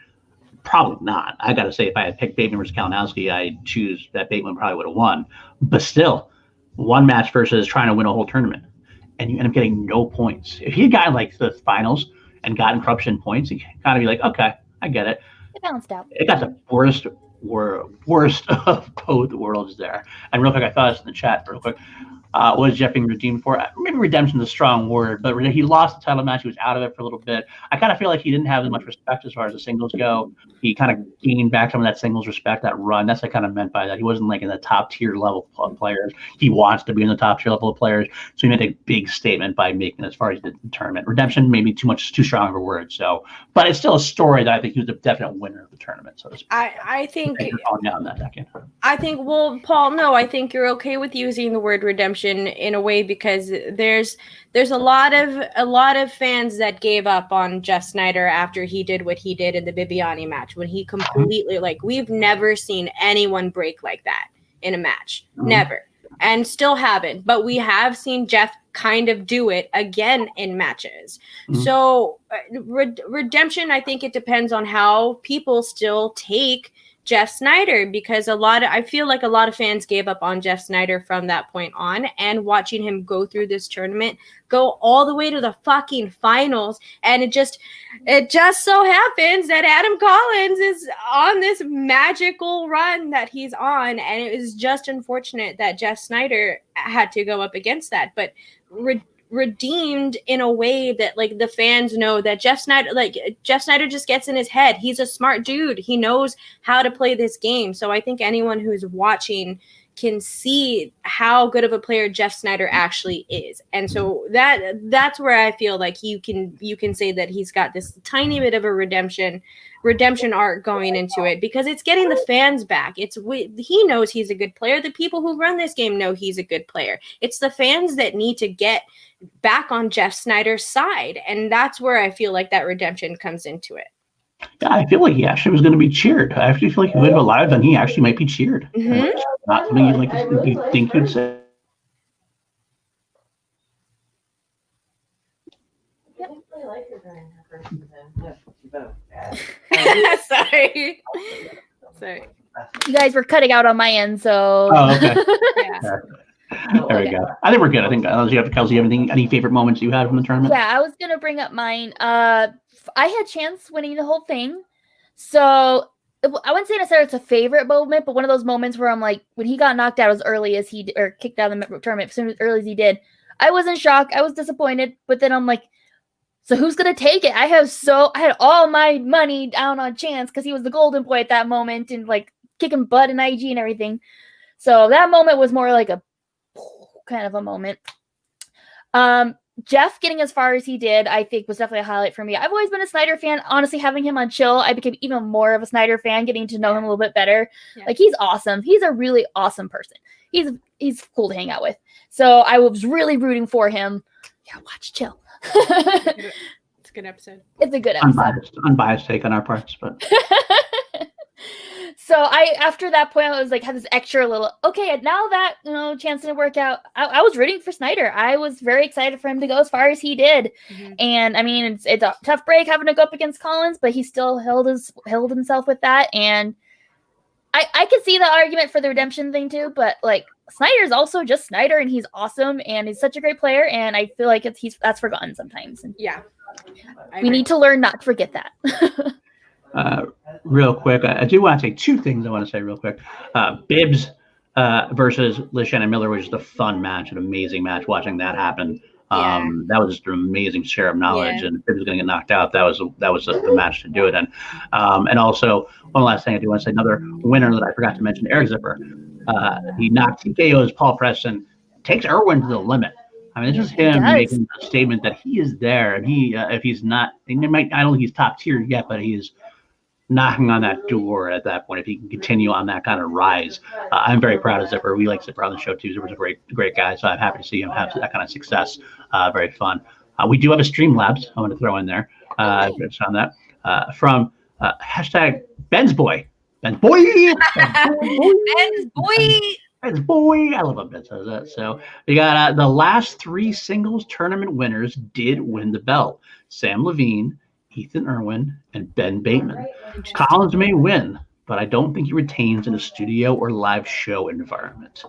Probably not. I got to say, if I had picked Bateman versus Kalinowski, I'd choose that Bateman probably would have won. But still, one match versus trying to win a whole tournament. And you end up getting no points. If he had gotten like the finals and gotten Corruption points, he kind of be like, okay, I get it. It balanced out. It got the worst of both worlds there. And real quick, I thought this in the chat real quick. What is Jeff being redeemed for? Maybe redemption is a strong word, but he lost the title match. He was out of it for a little bit. I kind of feel like he didn't have as much respect as far as the singles go. He kind of gained back some of that singles respect, that run. That's what I kind of meant by that. He wasn't like in the top tier level of players. He wants to be in the top tier level of players. So he made a big statement by making it as far as the tournament. Redemption maybe too strong of a word. So, but it's still a story that I think he was a definite winner of the tournament. So I think I think, well, Paul, no, I think you're okay with using the word redemption in a way, because there's a lot of fans that gave up on Jeff Snyder after he did what he did in the Bibiani match, when he completely, like, we've never seen anyone break like that in a match. Never. And still haven't, but we have seen Jeff kind of do it again in matches. So redemption, I think it depends on how people still take Jeff Snyder, because I feel like a lot of fans gave up on Jeff Snyder from that point on, and watching him go through this tournament, go all the way to the fucking finals, and it just so happens that Adam Collins is on this magical run that he's on, and it was just unfortunate that Jeff Snyder had to go up against that, but redeemed in a way that, like, the fans know that Jeff Snyder just gets in his head. He's a smart dude. He knows how to play this game. So I think anyone who's watching can see how good of a player Jeff Snyder actually is. And so that's where I feel like you can say that he's got this tiny bit of a redemption arc going into it, because it's getting the fans back. He knows he's a good player. The people who run this game know he's a good player. It's the fans that need to get back on Jeff Snyder's side. And that's where I feel like that redemption comes into it. Yeah, I feel like he actually was going to be cheered. I actually feel like if he would have alive, then he actually might be cheered. Not something you think you'd say. I didn't really like her during her first season. Sorry. You guys were cutting out on my end, so. Oh, okay. Yeah. There we go. I think we're good. I think Kelsey, any favorite moments you had from the tournament? Yeah, I was gonna bring up mine. I had Chance winning the whole thing, so I wouldn't say necessarily it's a favorite moment, but one of those moments where I'm like, when he got knocked out as early as he or kicked out of the tournament as early as he did, I was in shock. I was disappointed, but then I'm like, so who's gonna take it? I had all my money down on Chance because he was the golden boy at that moment and like kicking butt in IG and everything. So that moment was more like a kind of a moment. Jeff getting as far as he did, I think, was definitely a highlight for me. I've always been a Snyder fan. Honestly, having him on Chill, I became even more of a Snyder fan, getting to know him a little bit better. Yeah. Like, he's awesome. He's a really awesome person. He's cool to hang out with. So I was really rooting for him. Yeah, watch Chill. It's a good episode. It's a good episode. Unbiased take on our parts, but... So after that point, I was like, had this extra little, okay, now that, Chance didn't work out, I was rooting for Snyder. I was very excited for him to go as far as he did. Mm-hmm. And I mean, it's a tough break having to go up against Collins, but he still held himself with that. And I could see the argument for the redemption thing too, but like Snyder's also just Snyder and he's awesome and he's such a great player. And I feel like that's forgotten sometimes. And yeah. We need to learn not to forget that. Real quick, I do want to say two things I want to say real quick. Bibbs versus Liz Shannon Miller was just a fun match, an amazing match watching that happen. That was just an amazing share of knowledge, and if Bibbs was going to get knocked out, that was the match to do it in. And also, one last thing I do want to say, another winner that I forgot to mention, Eric Zipper. He knocked TKO's Paul Preston, takes Irwin to the limit. I mean, it's just him making a statement that he is there, and if he's not, I don't think he's top tier yet, but he's knocking on that door at that point. If he can continue on that kind of rise, I'm very proud of Zipper. We like Zipper on the show too. Zipper's a great guy, so I'm happy to see him have that kind of success. Very fun. We do have a Streamlabs I want to throw in there on that from hashtag Ben's Boy. Ben's Boy. Ben's Boy. I love how Ben says that. So we got the last three singles tournament winners did win the belt. Sam Levine, Ethan Irwin, and Ben Bateman. Collins may win, but I don't think he retains in a studio or live show environment.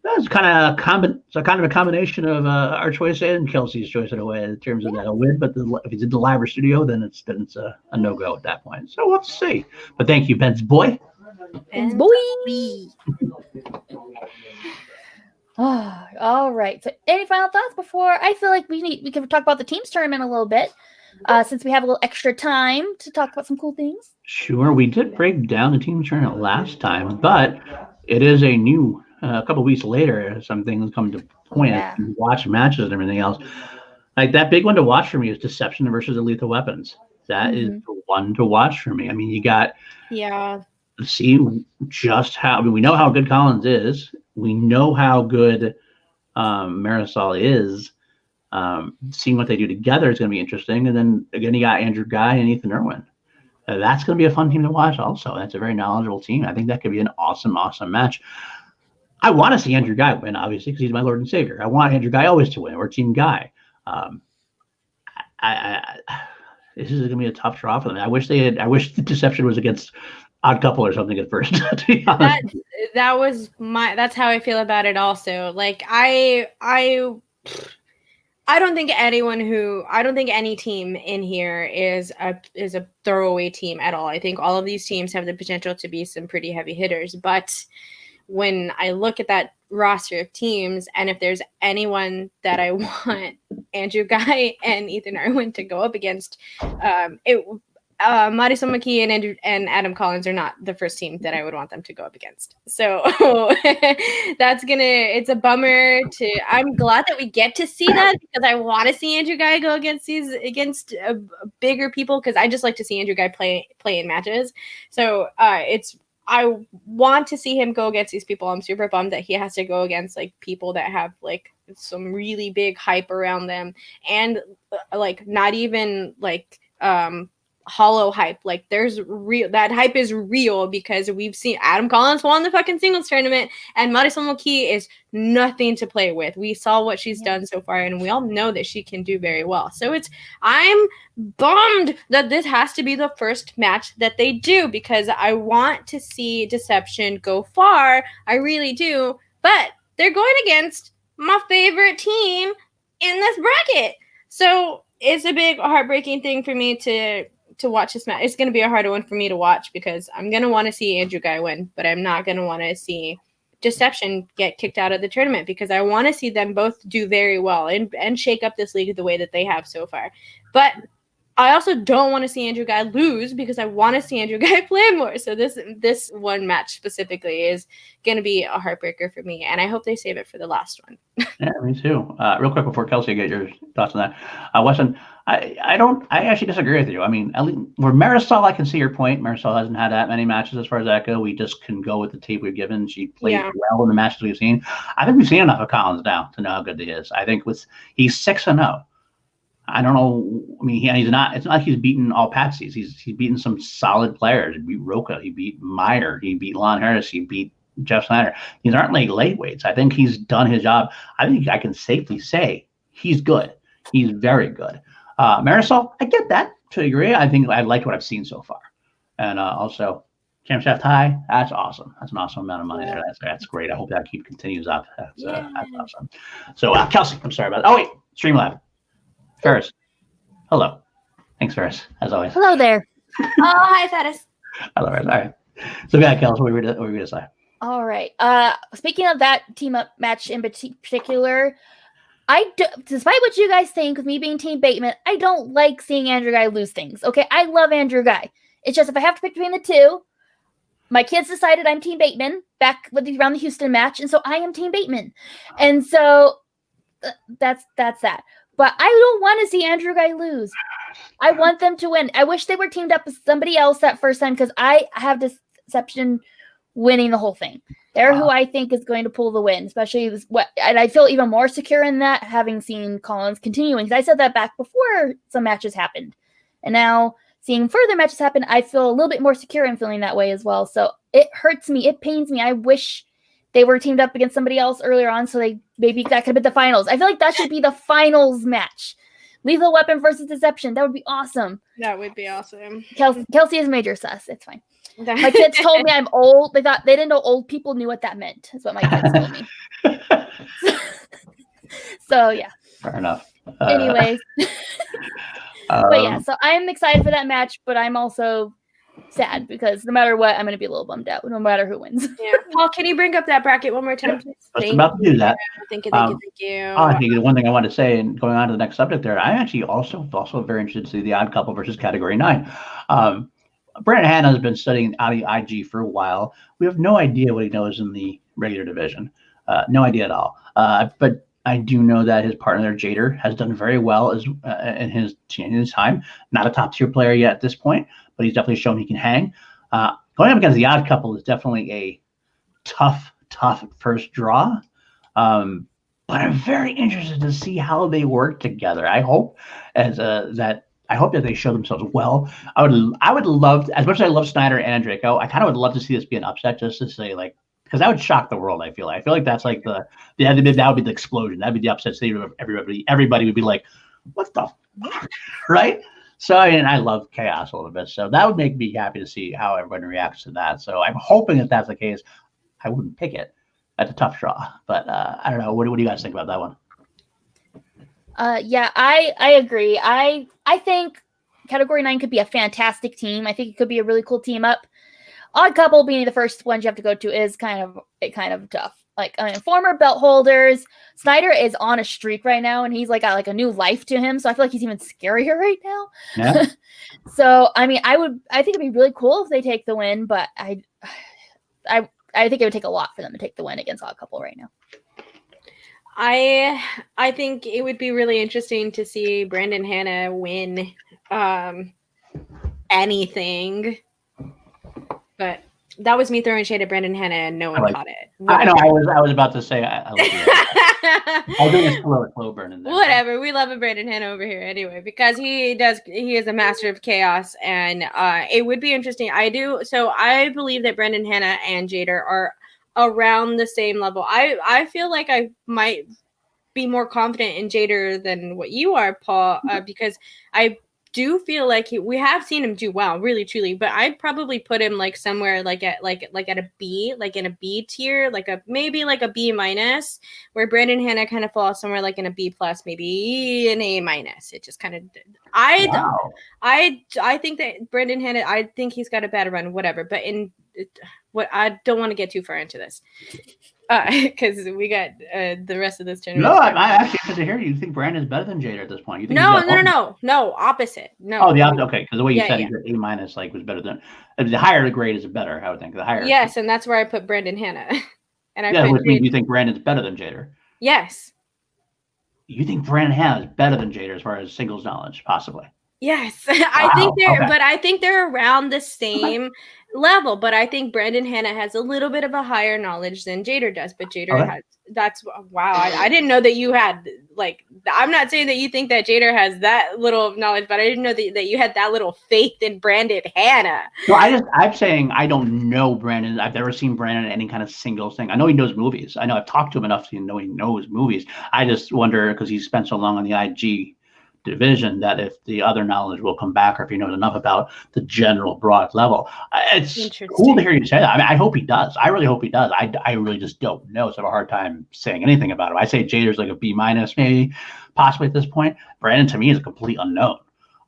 That's kind of a combination of our choice and Kelsey's choice in a way in terms of that a win. But if he's in the live or studio, then it's a no-go at that point. So we'll have to see. But thank you, Ben's Boy. Ben's Boy. Oh, all right. So any final thoughts before I feel like we can talk about the teams tournament a little bit? Since we have a little extra time to talk about some cool things. Sure, we did break down the team tournament last time, but it is a new, a couple weeks later, some things come to point. Yeah. You watch matches and everything else. Like that big one to watch for me is Deception versus Lethal Weapons. That is the one to watch for me. I mean, you got see just how. I mean, we know how good Collins is. We know how good Marisol is. Seeing what they do together is going to be interesting. And then again, you got Andrew Ghai and Ethan Irwin. That's going to be a fun team to watch also. That's a very knowledgeable team. I think that could be an awesome match. I want to see Andrew Ghai win, obviously, because he's my Lord and Savior. I want Andrew Ghai always to win, or Team Ghai. This is going to be a tough draw for them. I wish the Deception was against Odd Couple or something at first. To be honest. That's how I feel about it also. Like I don't think any team in here is a throwaway team at all. I think all of these teams have the potential to be some pretty heavy hitters. But when I look at that roster of teams, and if there's anyone that I want Andrew Ghai and Ethan Irwin to go up against, Marisol McKee and Adam Collins are not the first team that I would want them to go up against. So it's a bummer I'm glad that we get to see that because I want to see Andrew Ghai go against bigger people because I just like to see Andrew Ghai play in matches. So I want to see him go against these people. I'm super bummed that he has to go against like people that have like some really big hype around them and like not even like hollow hype. Like there's that hype is real because we've seen Adam Collins won the fucking singles tournament and Marisol Moki is nothing to play with. We saw what she's done so far and we all know that she can do very well. So I'm bummed that this has to be the first match that they do because I want to see Deception go far. I really do. But they're going against my favorite team in this bracket. So it's a big heartbreaking thing for me to watch this match. It's going to be a harder one for me to watch because I'm going to want to see Andrew Ghai win, but I'm not going to want to see Deception get kicked out of the tournament because I want to see them both do very well and shake up this league the way that they have so far. But I also don't want to see Andrew Ghai lose because I want to see Andrew Ghai play more. So this one match specifically is going to be a heartbreaker for me, and I hope they save it for the last one. Yeah, me too. Real quick before Kelsey, get your thoughts on that. Weston, I actually disagree with you. I mean, at least for Marisol, I can see your point. Marisol hasn't had that many matches as far as that go. We just can go with the tape we've given. She played well in the matches we've seen. I think we've seen enough of Collins now to know how good he is. I think he's 6-0. I don't know. I mean, he's not. It's not like he's beaten all patsies. He's beaten some solid players. He beat Roca. He beat Meyer. He beat Lon Harris. He beat Jeff Snyder. These aren't like lightweights. I think he's done his job. I think I can safely say he's good. He's very good. Marisol, I get that to a degree. I think I liked what I've seen so far. And also, Camshaft High, that's awesome. That's an awesome amount of money there. That's great. I hope that continues up. That's awesome. So, Kelsey, I'm sorry about that. Oh, wait, Streamlab. Ferris. Hello. Thanks, Ferris, as always. Hello there. Oh, hi, Ferris. Hello, Ferris. All right. So, go ahead, Kelsey. What were you going to say? All right. Speaking of that team-up match in particular, despite what you guys think of me being Team Bateman, I don't like seeing Andrew Ghai lose things. Okay, I love Andrew Ghai. It's just if I have to pick between the two, my kids decided I'm Team Bateman back around the Houston match, and so I am Team Bateman. And so that's that. But I don't want to see Andrew Ghai lose. I want them to win. I wish they were teamed up with somebody else that first time because I have Deception winning the whole thing. They're who I think is going to pull the win, especially and I feel even more secure in that having seen Collins continuing. Because I said that back before some matches happened. And now seeing further matches happen, I feel a little bit more secure in feeling that way as well. So it hurts me. It pains me. I wish they were teamed up against somebody else earlier on, so maybe that could have been the finals. I feel like that should be the finals match. Lethal Weapon versus Deception. That would be awesome. That would be awesome. Kelsey is major sus. It's fine. My kids told me I'm old. They didn't know old people knew what that meant. That's what my kids told me. So yeah. Fair enough. Anyways. But yeah, so I'm excited for that match, but I'm also sad because no matter what, I'm going to be a little bummed out no matter who wins. Yeah. Paul, can you bring up that bracket one more time, please? I was about to do that. Thank you. I think the one thing I want to say, and going on to the next subject there, I'm actually also very interested to see the Odd Couple versus Category 9. Brandon Hanna has been studying Audi IG for a while. We have no idea what he knows in the regular division. No idea at all. But I do know that his partner there, Jader, has done very well in his time. Not a top tier player yet at this point, but he's definitely shown he can hang. Going up against the Odd Couple is definitely a tough first draw. But I'm very interested to see how they work together. I hope that they show themselves well. I would love, as much as I love Snyder and Draco, I kind of would love to see this be an upset, just to say, like, because that would shock the world. I feel like that's like that would be the explosion. That'd be the upset state of everybody would be like, what the fuck, right? So I love chaos a little bit. So that would make me happy to see how everyone reacts to that. So I'm hoping that that's the case. I wouldn't pick it. That's a tough draw, but I don't know. What do you guys think about that one? Yeah, I agree. I think Category 9 could be a fantastic team. I think it could be a really cool team up. Odd Couple being the first ones you have to go to is kind of tough. Like, I mean, former belt holders. Snyder is on a streak right now, and he's like got like a new life to him. So I feel like he's even scarier right now. Yeah. So I mean, I think it'd be really cool if they take the win, but I think it would take a lot for them to take the win against Odd Couple right now. I think it would be really interesting to see Brandon Hanna win anything, but that was me throwing shade at Brandon Hanna and no one caught it. I know. I was about to say I love you. I'll do a slow burn in there. Whatever. We love a Brandon Hanna over here anyway, because he is a master of chaos, and it would be interesting. I believe that Brandon Hanna and Jader are around the same level. I feel like I might be more confident in Jader than what you are, Paul, because I do feel like we have seen him do well, really, truly, but I'd probably put him like somewhere like at a B, like in a B tier, maybe like a B minus, where Brandon Hanna kind of falls somewhere like in a B plus, maybe an A minus. It just kind of, I think that Brandon Hanna, I think he's got a bad run, whatever, but I don't want to get too far into this. Because we got the rest of this tournament. No, I'm actually interested to hear you think Brandon's better than Jader at this point. You think No, opposite. No. Oh, the opposite. Okay, because the way you said he's A minus, like, was better than the higher the grade is better. I would think the higher. Yes, and that's where I put Brandon Hanna. Which means you think Brandon's better than Jader. Yes. You think Brandon Hanna is better than Jader as far as singles knowledge, possibly? Yes, I think they're around the same level, but I think Brandon Hanna has a little bit of a higher knowledge than Jader does, but Jader has, I didn't know that you had, like, I'm not saying that you think that Jader has that little knowledge, but I didn't know that you had that little faith in Brandon Hanna. No, I'm saying I don't know Brandon. I've never seen Brandon in any kind of singles thing. I know he knows movies. I know I've talked to him enough to know he knows movies. I just wonder, because he's spent so long on the IG division, that if the other knowledge will come back, or if he knows enough about the general broad level. It's cool to hear you say that. I mean, I hope he does. I really hope he does. I really just don't know, so I have a hard time saying anything about him. I say Jader's like a B minus, maybe, possibly at this point. Brandon, to me, is a complete unknown.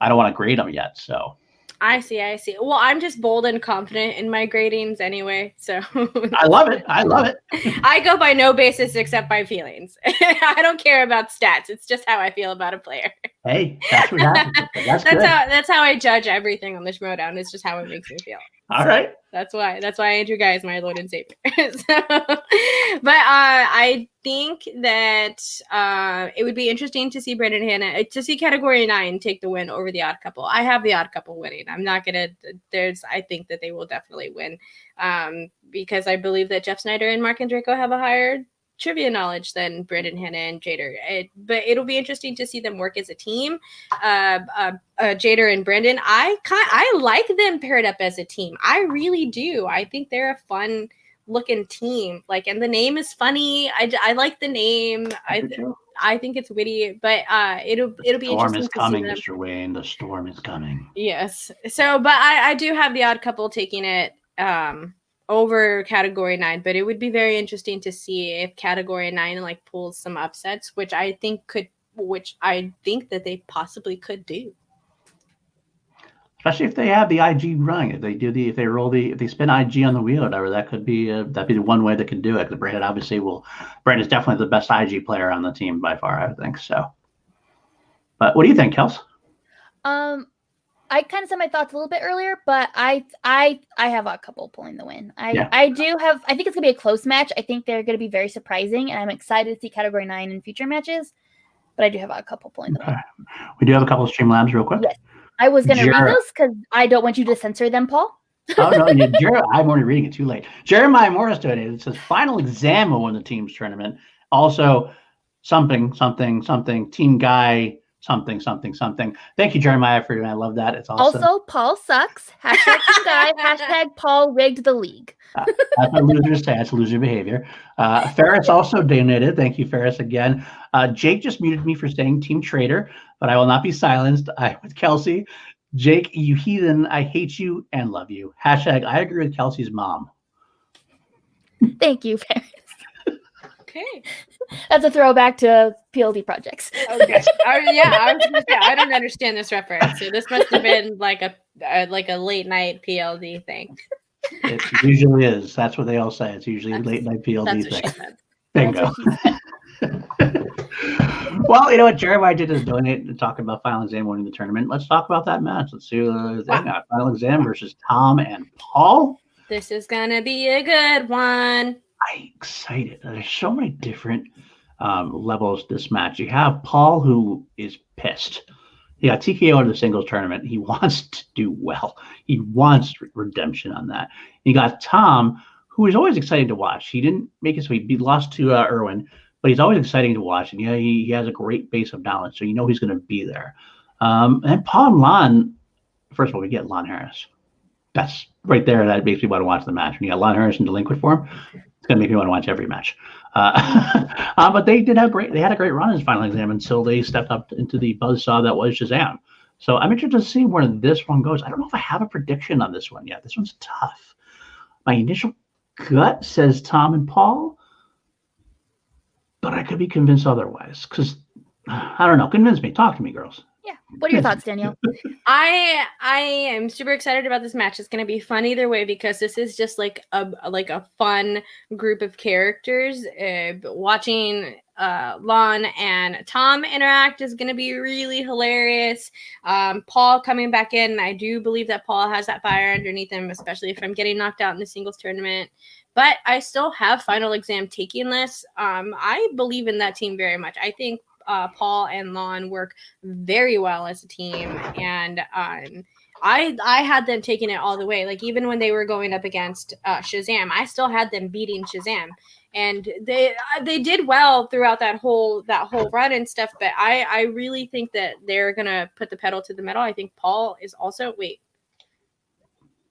I don't want to grade him yet, so. I see. Well, I'm just bold and confident in my gradings anyway, so. I love it. I go by no basis except by feelings. I don't care about stats. It's just how I feel about a player. Hey, that's what happens. That's how I judge everything on the Schmoedown. It's just how it makes me feel. All right. That's why Andrew Ghai is my Lord and Savior. But I think that it would be interesting to see Brandon Hanna, to see Category 9 take the win over the Odd Couple. I have the Odd Couple winning. I'm not going to, I think that they will definitely win, because I believe that Jeff Snyder and Mark and Draco have a higher trivia knowledge than Brandon Hanna and Jader. But it'll be interesting to see them work as a team. Jader and Brandon, I like them paired up as a team. I really do. I think they're a fun looking team. Like, and the name is funny. I like the name. I think it's witty, but it'll be interesting. The storm is coming, Mr. Wayne. The storm is coming. Yes. So, but I do have the Odd Couple taking it over Category 9, but it would be very interesting to see if Category 9 like pulls some upsets, which I think that they possibly could do. Especially if they have the IG running. If they spin IG on the wheel or whatever, that'd be the one way they could do it. Because Brandon's definitely the best IG player on the team by far, I think so. But what do you think, Kels? I kind of said my thoughts a little bit earlier, but I have a couple pulling the win. I think it's gonna be a close match. I think they're gonna be very surprising, and I'm excited to see Category 9 in future matches. But I do have a couple pulling the win. We do have a couple of Streamlabs real quick. Yes. I was gonna read those because I don't want you to censor them, Paul. Oh no, I'm already reading it too late. Jeremiah Morris doing it. It says final exam will win the team's tournament. Also, something, Team Ghai. Something. Thank you, Jeremiah, for doing. I love that. It's awesome. Also, Paul sucks. Hashtag Team Ghai. Hashtag Paul rigged the league. That's what losers say. That's loser behavior. Ferris also donated. Thank you, Ferris, again. Jake just muted me for saying Team Traitor, but I will not be silenced. With Kelsey. Jake, you heathen. I hate you and love you. Hashtag I agree with Kelsey's mom. Thank you, Ferris. Okay. That's a throwback to PLD projects. Okay. I don't understand this reference. So this must have been like a late night PLD thing. It usually is. That's what they all say. It's usually a late night PLD thing. Bingo. Well, you know what? Jeremiah did is donate and talking about Final Exam winning the tournament. Let's talk about that match. Let's see what they got. Final Exam versus Tom and Paul. This is gonna be a good one. I'm excited. There's so many different levels to this match. You have Paul, who is pissed. He got TKO in the singles tournament. He wants to do well. He wants redemption on that. You got Tom, who is always exciting to watch. He didn't make it so he lost to Irwin, but he's always exciting to watch. And yeah, he has a great base of knowledge, so you know he's going to be there. And Paul and Lon, first of all, we get Lon Harris. That's right there. That makes me want to watch the match. When you got Lon Harris in delinquent form, it's going to make me want to watch every match. But they had a great run in his final exam until they stepped up into the buzzsaw that was Shazam. So I'm interested to see where this one goes. I don't know if I have a prediction on this one yet. This one's tough. My initial gut says Tom and Paul, but I could be convinced otherwise because I don't know. Convince me. Talk to me, girls. Yeah. What are your thoughts, Danielle? I am super excited about this match. It's going to be fun either way because this is just like a fun group of characters. Watching Lon and Tom interact is going to be really hilarious. Paul coming back in, I do believe that Paul has that fire underneath him, especially if I'm getting knocked out in the singles tournament. But I still have final exam taking this. I believe in that team very much. I think Paul and Lon work very well as a team, and I had them taking it all the way. Like even when they were going up against Shazam, I still had them beating Shazam, and they did well throughout that whole run and stuff. But I really think that they're gonna put the pedal to the metal. I think Paul is also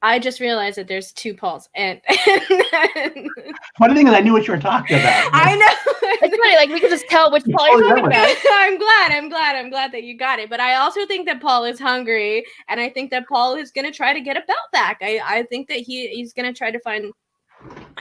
I just realized that there's two Pauls, and funny thing is, I knew what you were talking about. I know. It's funny, like we can just tell which Paul you're talking about. I'm glad that you got it. But I also think that Paul is hungry, and I think that Paul is going to try to get a belt back. I think that he's going to try to find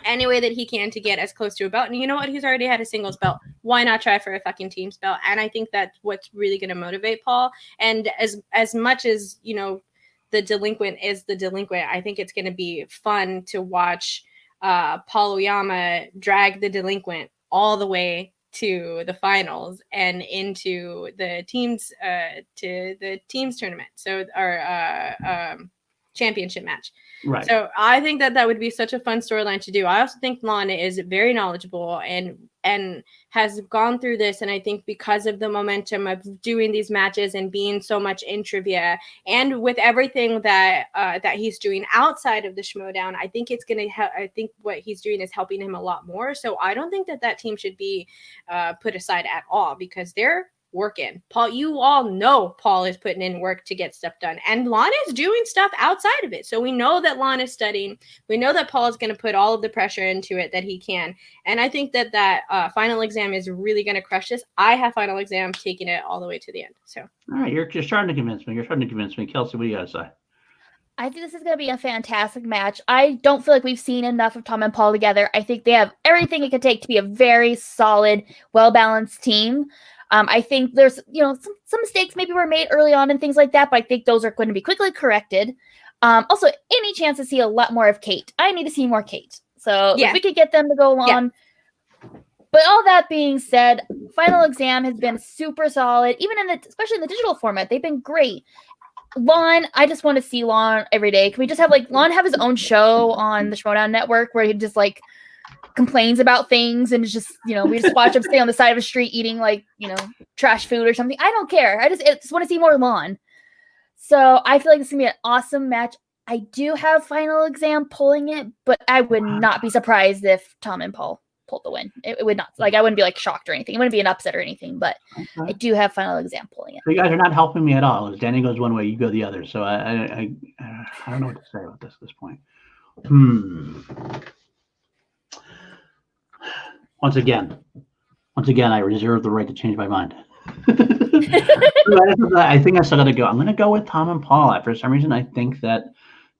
any way that he can to get as close to a belt. And you know what? He's already had a singles belt. Why not try for a fucking team's belt? And I think that's what's really going to motivate Paul. And as much as the delinquent is the delinquent, I think it's going to be fun to watch Paul Oyama drag the delinquent all the way to the finals and into the teams tournament. So our championship match. Right. So I think that would be such a fun storyline to do. I also think Lon is very knowledgeable and has gone through this. And I think because of the momentum of doing these matches and being so much in trivia and with everything that he's doing outside of the Schmoedown, I think it's going to I think what he's doing is helping him a lot more. So I don't think that team should be put aside at all because they're working. Paul, you all know Paul is putting in work to get stuff done, and Lon is doing stuff outside of it. So we know that Lon is studying. We know that Paul is going to put all of the pressure into it that he can, and I think that final exam is really going to crush this. I have final exam taking it all the way to the end. So all right, you're starting to convince me. Kelsey, what do you got to say? I think this is going to be a fantastic match. I don't feel like we've seen enough of Tom and Paul together. I think they have everything it could take to be a very solid, well-balanced team. I think there's, some mistakes maybe were made early on and things like that, but I think those are going to be quickly corrected. Also, any chance to see a lot more of Kate. I need to see more Kate. So if we could get them to go on. Yeah. But all that being said, final exam has been super solid, even especially in the digital format. They've been great. Lon, I just want to see Lon every day. Can we just have Lon have his own show on the Schmoedown network where he just complains about things and it's just, we just watch him stay on the side of a street eating trash food or something. I don't care. I just want to see more Lon. So I feel like this is going to be an awesome match. I do have final exam pulling it, but I would not be surprised if Tom and Paul pulled the win. It would not, I wouldn't be shocked or anything. It wouldn't be an upset or anything, but okay. I do have final exam pulling it. So you guys are not helping me at all. As Danny goes one way, you go the other. So I don't know what to say about this at this point. Once again, I reserve the right to change my mind. I think I still got to go. I'm going to go with Tom and Paul. For some reason, I think that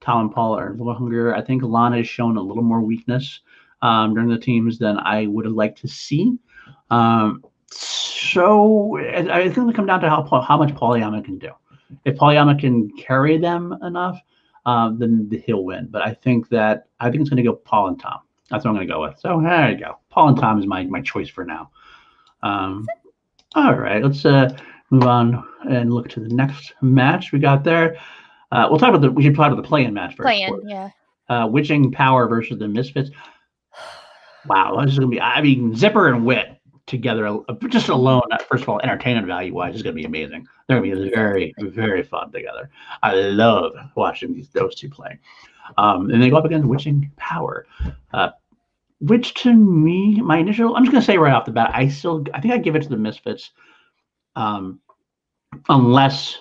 Tom and Paul are a little hungrier. I think Lana has shown a little more weakness during the teams than I would have liked to see. So I think it'll come down to how much Paul Oyama can do. If Paul Oyama can carry them enough, then he'll win. But I think it's going to go Paul and Tom. That's what I'm going to go with. So there you go. Paul and Tom is my choice for now. All right, let's move on and look to the next match we got there. We should talk about the play-in match first. Play-in, yeah. Witching Power versus the Misfits. Wow, this is going to be, Zipper and Wit together, just alone, first of all, entertainment value-wise, is going to be amazing. They're going to be very, very fun together. I love watching those two play. And they go up against Witching Power. Which to me, I'm just going to say right off the bat, I think I give it to the Misfits, unless,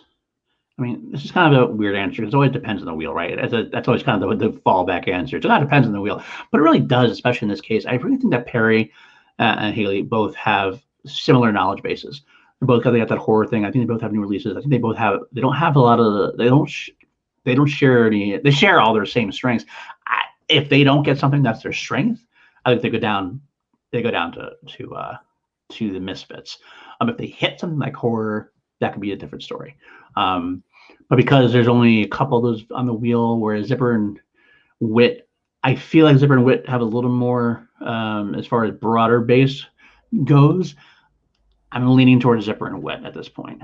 I mean, this is kind of a weird answer. It always depends on the wheel, right? That's always kind of the fallback answer. So that depends on the wheel, but it really does, especially in this case. I really think that Perry and Haley both have similar knowledge bases. They both got that horror thing. I think they both have new releases. I think they don't have a lot of they don't share any. They share all their same strengths. If they don't get something that's their strength, I think they go down. They go down to the Misfits. If they hit something like horror, that could be a different story. But because there's only a couple of those on the wheel, whereas Zipper and Wit, I feel like Zipper and Wit have a little more as far as broader base goes. I'm leaning towards Zipper and Wit at this point.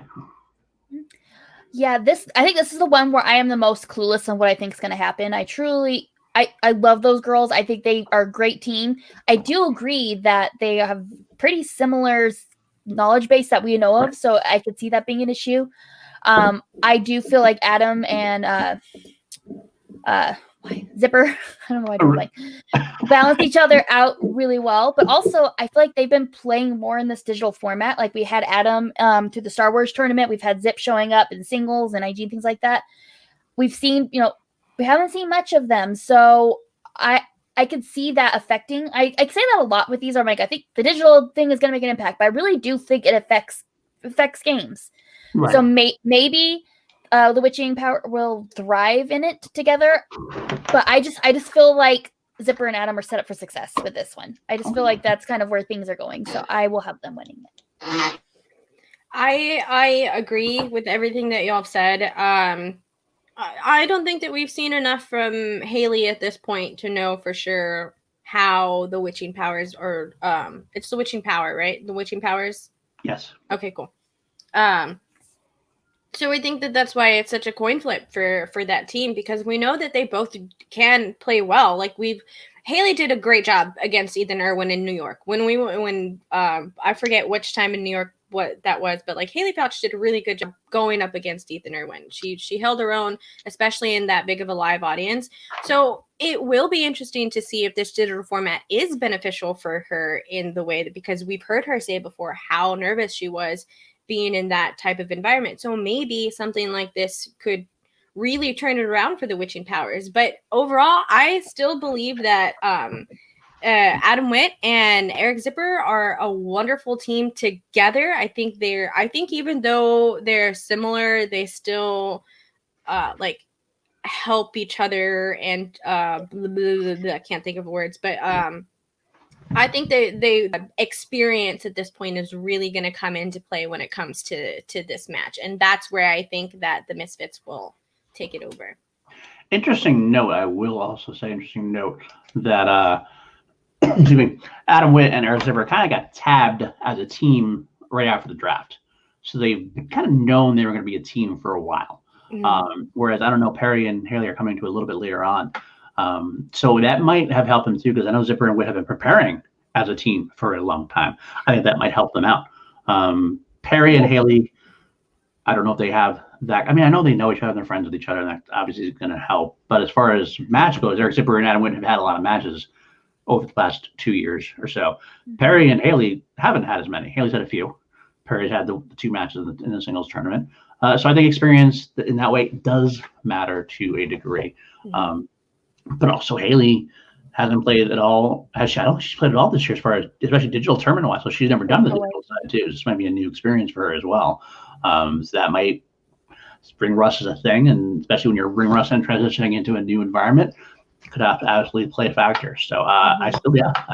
Yeah, I think this is the one where I am the most clueless on what I think is going to happen. I love those girls. I think they are a great team. I do agree that they have pretty similar knowledge base that we know of, so I could see that being an issue. I do feel like Adam and Zipper, I don't know why I don't like, balance each other out really well, but also I feel like they've been playing more in this digital format. Like we had Adam through the Star Wars tournament, we've had Zip showing up in singles and IG, things like that. We've seen, we haven't seen much of them, so I could see that affecting. I say that a lot with these. I'm like, I think the digital thing is going to make an impact, but I really do think it affects games. Right. So maybe the Witching Power will thrive in it together, but I just feel like Zipper and Adam are set up for success with this one. I just feel like that's kind of where things are going, so I will have them winning it. I agree with everything that y'all have said. I don't think that we've seen enough from Haley at this point to know for sure how the Witching Powers, or it's the Witching Power, right? The Witching Powers? Yes. Okay, cool. So I think that that's why it's such a coin flip for that team, because we know that they both can play well. Like Haley did a great job against Ethan Irwin in New York. When I forget which time in New York what that was, but like Haley Pouch did a really good job going up against Ethan Irwin. She held her own, especially in that big of a live audience. So it will be interesting to see if this digital format is beneficial for her in the way that, because we've heard her say before how nervous she was being in that type of environment. So maybe something like this could really turn it around for the Witching Powers. But overall, I still believe that Adam Witt and Eric Zipper are a wonderful team together. I think even though they're similar, they still like help each other, and I can't think of words, but I think they experience at this point is really going to come into play when it comes to this match. And that's where I think that the Misfits will take it over. Interesting note. I will also say that excuse me, Adam Witt and Eric Zipper kind of got tabbed as a team right after the draft. So they've kind of known they were going to be a team for a while. Mm-hmm. Whereas I don't know, Perry and Haley are coming to a little bit later on. So that might have helped them too, because I know Zipper and Witt have been preparing as a team for a long time. I think that might help them out. Perry and Haley, I don't know if they have that. I mean, I know they know each other and they're friends with each other, and that obviously is going to help. But as far as match goes, Eric Zipper and Adam Witt have had a lot of matches over the past 2 years or so. Mm-hmm. Perry and Haley haven't had as many. Haley's had a few. Perry's had the 2 matches in the singles tournament. So I think experience in that way does matter to a degree. Mm-hmm. But also Haley hasn't played at all. She's played at all this year, as far as especially digital tournament wise. So she's never done the digital side too. This might be a new experience for her as well. So that might bring rust as a thing, and especially when you're bringing rust and transitioning into a new environment, it could absolutely play a factor. So I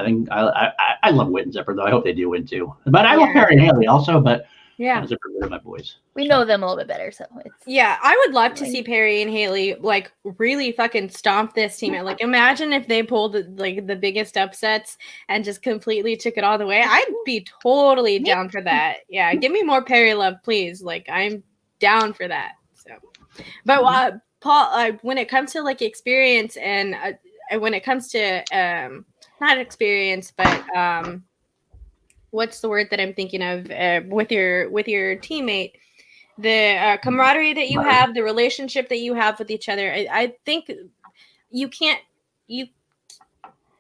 think I love Witt and Zipper, though. I hope they do win too. But I love Perry and Haley also. But Zipper are my boys. We know them a little bit better, so it's I would love to see Perry and Haley like really fucking stomp this team. Like, imagine if they pulled like the biggest upsets and just completely took it all the way. I'd be totally down for that. Yeah, give me more Perry love, please. Like, I'm down for that. So, but Paul, when it comes to like experience and when it comes to not experience, but what's the word that I'm thinking of with your teammate, the camaraderie that you have, the relationship that you have with each other. I think you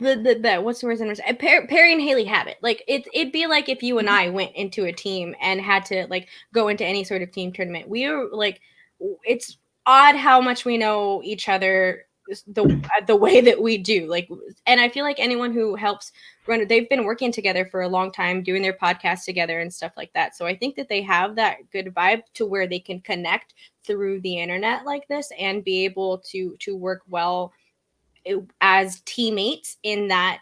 the what's the word? Perry and Haley have it. Like it'd be like if you and I went into a team and had to like go into any sort of team tournament. We are like, it's odd how much we know each other the way that we do. Like, and I feel like anyone who helps run, they've been working together for a long time, doing their podcast together and stuff like that. So I think that they have that good vibe to where they can connect through the internet like this and be able to work well as teammates in that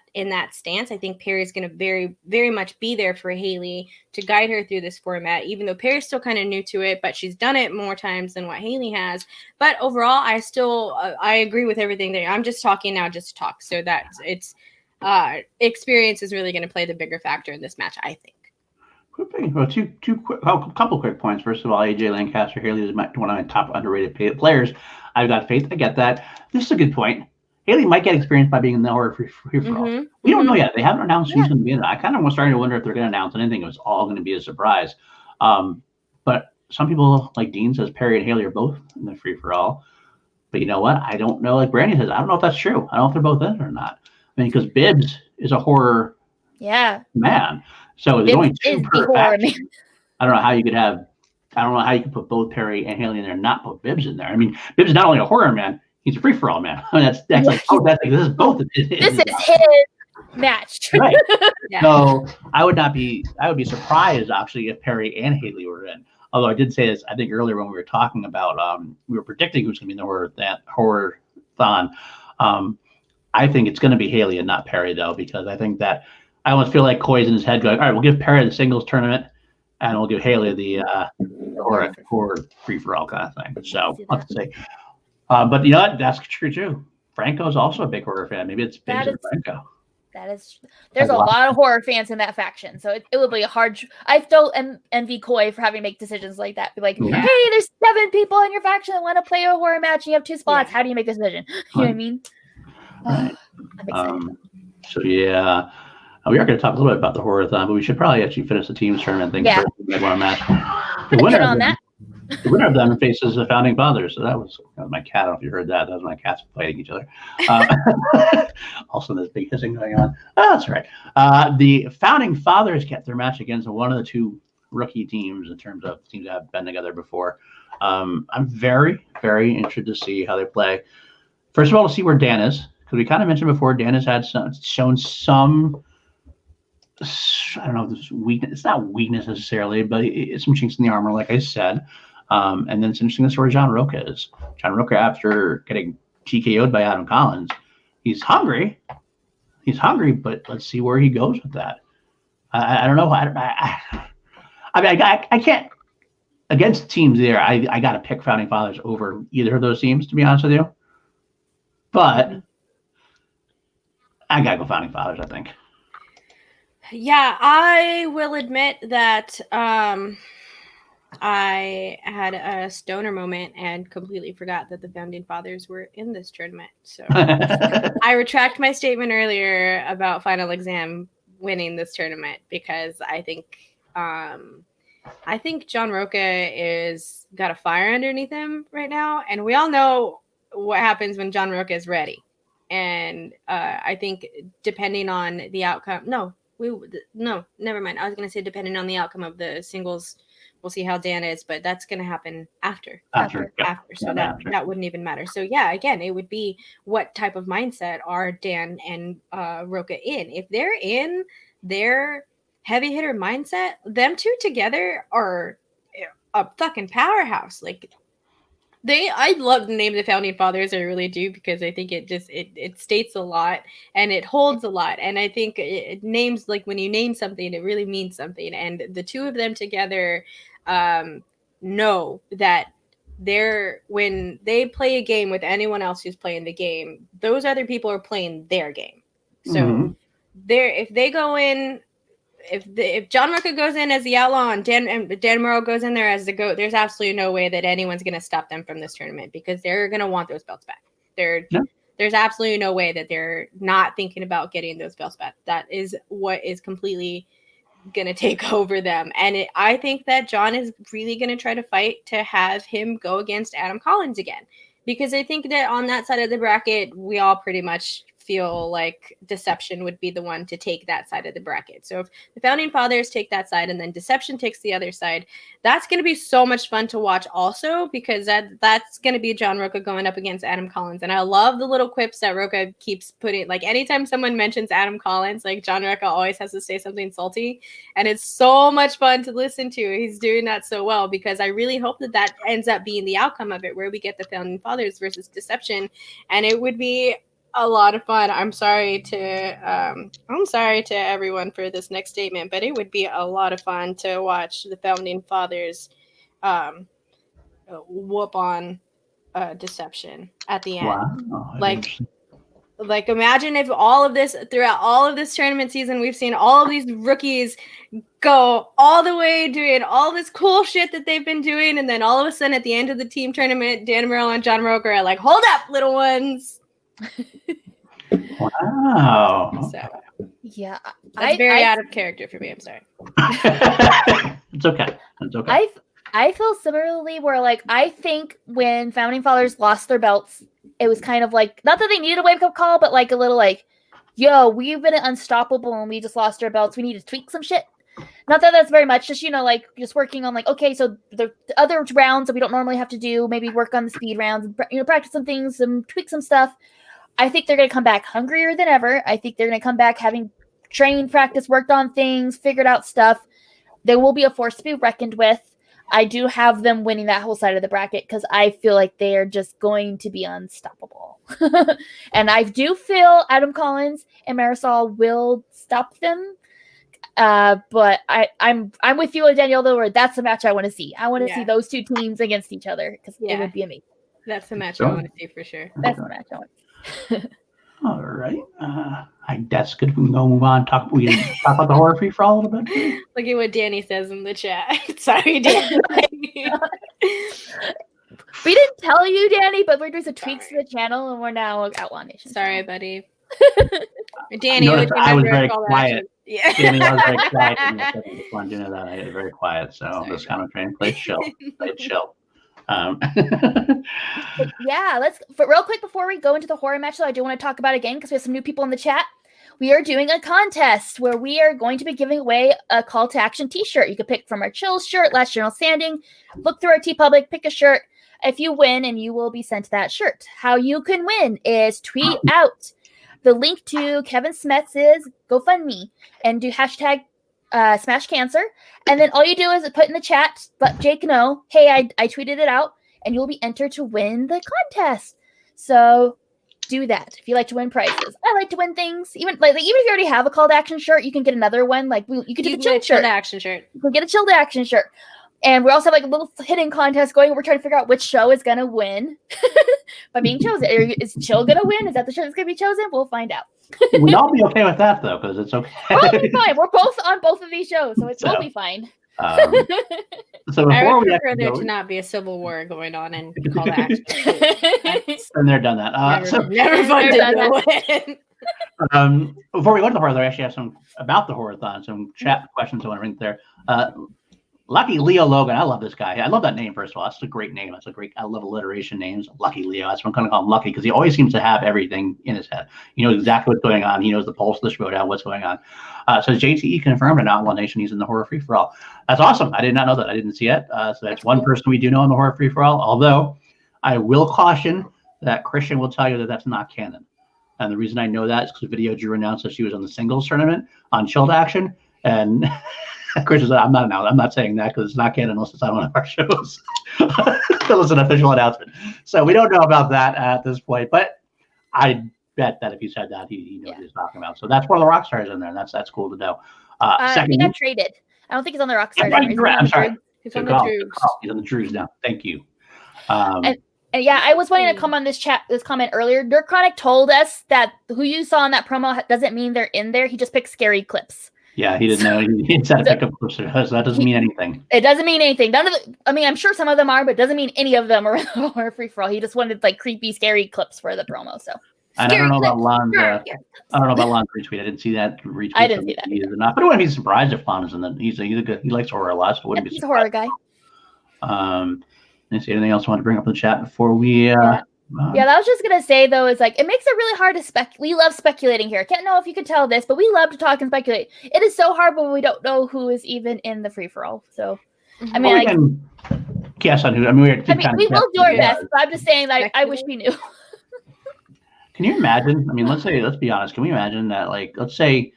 stance. I think Perry's going to very, very much be there for Haley to guide her through this format, even though Perry's still kind of new to it, but she's done it more times than what Haley has. But overall, I still I agree with everything there. I'm just talking now just to talk. So that it's experience is really going to play the bigger factor in this match, I think. Well, a couple quick points. First of all, AJ Lancaster, Haley is one of my top underrated players. I've got faith. I get that. This is a good point. Haley might get experience by being in the horror free-for-all. We don't know yet. They haven't announced who's going to be in it. I kind of was starting to wonder if they're going to announce anything. It was all going to be a surprise. But some people, like Dean says, Perry and Haley are both in the free-for-all. But you know what? I don't know. Like Brandy says, I don't know if that's true. I don't know if they're both in it or not. I mean, because Bibbs is a horror man. So there's only two per faction. I don't know how you could put both Perry and Haley in there and not put Bibbs in there. I mean, Bibbs is not only a horror man, he's a free-for-all man. I mean, that's like, this is both. This is his match. Right. So I would be surprised actually if Perry and Haley were in. Although I did say this, I think earlier when we were talking about, we were predicting who's going to be in the horror-thon. I think it's going to be Haley and not Perry though, because I think that I almost feel like Coy's in his head going, all right, we'll give Perry the singles tournament and we'll give Haley the horror free-for-all kind of thing. So I'll have to say. But you know what? That's true too. Franco's also a big horror fan. Maybe it's Bibbs or Franco. There's a lot of horror fans in that faction, so it would be a hard. I still envy Coy for having to make decisions like that. Be like, hey, there's 7 people in your faction that want to play a horror match, and you have 2 spots. How do you make a decision? You know what I mean? Right. I'm excited. So yeah, we are going to talk a little bit about the horror-thon, but we should probably actually finish the teams tournament thing first. Match. The winner of them faces the Founding Fathers. So that was my cat. I don't know if you heard that. That was my cats fighting each other. Also, there's big hissing going on. Oh, that's right. The Founding Fathers kept their match against one of the 2 rookie teams in terms of teams that have been together before. I'm very, very interested to see how they play. First of all, to see where Dan is, because we kind of mentioned before, Dan has shown some, I don't know if this is weakness. It's not weakness necessarily, but it's some chinks in the armor, like I said. And then it's interesting to see where John Roca is. John Roca, after getting TKO'd by Adam Collins, he's hungry. But let's see where he goes with that. I don't know. I mean, I can't, against teams there, I got to pick Founding Fathers over either of those teams, to be honest with you. But I got to go Founding Fathers, I think. Yeah, I will admit that I had a stoner moment and completely forgot that the Founding Fathers were in this tournament. So I retract my statement earlier about Final Exam winning this tournament, because I think John Roca is got a fire underneath him right now, and we all know what happens when John Roca is ready. And I think depending on the outcome, no, never mind. I was going to say depending on the outcome of the singles, we'll see how Dan is, but that's going to happen after. So that wouldn't even matter. So yeah, again, it would be what type of mindset are Dan and Roca in? If they're in their heavy hitter mindset, them 2 together are a fucking powerhouse. Like I love the name the Founding Fathers. I really do, because I think it states a lot and it holds a lot. And I think it names, like when you name something, it really means something. And the 2 of them together know that when they play a game with anyone else who's playing the game, those other people are playing their game. So if they go in, if John Roca goes in as the outlaw and Dan Morrow goes in there as the GOAT, there's absolutely no way that anyone's going to stop them from this tournament, because they're going to want those belts back. There's absolutely no way that they're not thinking about getting those belts back. That is what is completely going to take over them. And I think that John is really going to try to fight to have him go against Adam Collins again, because I think that on that side of the bracket, we all pretty much feel like Deception would be the one to take that side of the bracket. So if the Founding Fathers take that side and then Deception takes the other side, that's going to be so much fun to watch also, because that's going to be John Roca going up against Adam Collins. And I love the little quips that Roca keeps putting. Like anytime someone mentions Adam Collins, like John Roca always has to say something salty. And it's so much fun to listen to. He's doing that so well, because I really hope that ends up being the outcome of it, where we get the Founding Fathers versus Deception. And it would be a lot of fun. I'm sorry to everyone for this next statement, but it would be a lot of fun to watch the Founding Fathers whoop on Deception at the end. Wow. Like imagine if throughout all of this tournament season, we've seen all of these rookies go all the way doing all this cool shit that they've been doing, and then all of a sudden at the end of the team tournament, Dan Merrill and John Roca are like, hold up, little ones. Wow. So, yeah, that's very out of character for me. I'm sorry. It's okay. It's okay. I feel similarly, where like I think when Founding Fathers lost their belts, it was kind of like, not that they needed a wake up call, but like a little like, yo, we've been unstoppable and we just lost our belts. We need to tweak some shit. Not that that's very much, just, like just working on like, okay, so the other rounds that we don't normally have to do, maybe work on the speed rounds, practice some things, tweak some stuff. I think they're going to come back hungrier than ever. I think they're going to come back having trained, practiced, worked on things, figured out stuff. There will be a force to be reckoned with. I do have them winning that whole side of the bracket because I feel like they are just going to be unstoppable. And I do feel Adam Collins and Marisol will stop them. But I'm with you, Danielle, though, where that's the match I want to see. I want to see those two teams against each other because it would be amazing. That's the match I want to see for sure. That's the match I want to see. All right. I guess good. We can go move on. We can talk about the horror free for all a little bit. Look at what Danny says in the chat. Sorry, Danny. We didn't tell you, Danny, but we're doing some tweaks to the channel, and we're now Outlaw Nation. Sorry, buddy. Danny, I was very quiet. Yeah. Danny, I was very quiet. I just wanted to know that. I was very quiet. So this kind of training, play chill. Yeah, real quick before we go into the horror match, though, I do want to talk about again because we have some new people in the chat. We are doing a contest where we are going to be giving away a call to action t-shirt. You can pick from our Chills shirt, Last General Standing, look through our TeePublic, pick a shirt. If you win, and you will be sent that shirt. How you can win is tweet out the link to Kevin Smets's GoFundMe and do hashtag Smash Cancer. And then all you do is put in the chat, let Jake know, hey, I tweeted it out, and you'll be entered to win the contest. So do that if you like to win prizes. I like to win things. Even if you already have a call to action shirt, you can get another one. Like you could do the chilled action shirt. You can get a chilled action shirt. And we also have like a little hidden contest going. We're trying to figure out which show is gonna win by being chosen. Is Chill gonna win? Is that the show that's gonna be chosen? We'll find out. We'd all be okay with that though, because it's okay. We'll be fine. We're both on both of these shows, so we'll be fine. So before I would we prefer there to not be a civil war going on and call to action. And they're done that. Never fun to win. Before we go to the horror, I actually have some about the horror-thon, some chat questions I want to bring there. Lucky Leo Logan. I love this guy. I love that name, first of all. That's a great name. I love alliteration names. Lucky Leo. That's what I'm going to call him Lucky, because he always seems to have everything in his head. He knows exactly what's going on. He knows the pulse of the Schmoedown, what's going on. So JTE confirmed in Outlaw Nation he's in the horror free-for-all. That's awesome. I did not know that. I didn't see it. So that's one person we do know in the horror free-for-all. Although I will caution that Christian will tell you that that's not canon. And the reason I know that is because Video Drew announced that she was on the singles tournament on Chilled Action. And Christian said, I'm not saying that because it's not canon unless it's on one of our shows. Until it's an official announcement. So we don't know about that at this point. But I bet that if he said that, he knows what he's talking about. So that's one of the rock stars in there. And that's cool to know. He got traded. I don't think he's on the rock stars. I'm sorry. He's on the Drews. He's on the Drews now. Thank you. And yeah, I was wanting to come on this comment earlier. Dirk Chronic told us that who you saw in that promo doesn't mean they're in there. He just picked scary clips. Yeah, he didn't know. He said pick up clips, so that doesn't mean anything. It doesn't mean anything. I'm sure some of them are, but it doesn't mean any of them are in the horror free for all. He just wanted like creepy, scary clips for the promo. So. And I don't know about Lon's. I don't know about Lon's retweet. I didn't see that retweet. I didn't see that either. Not, but I wouldn't be surprised if Lon is in that. He's a good. He likes horror a lot, so wouldn't be surprised. He's a horror guy. Let's see. Anything else I want to bring up in the chat before we Yeah, that was just gonna say though, is like it makes it really hard to we love speculating here. I can't know if you could tell this, but we love to talk and speculate. It is so hard when we don't know who is even in the free for all. So, I mean, we can guess on who. I mean, we will do our best. But I'm just saying, like, I wish we knew. Can you imagine? I mean, let's be honest. Can we imagine that? Like, let's say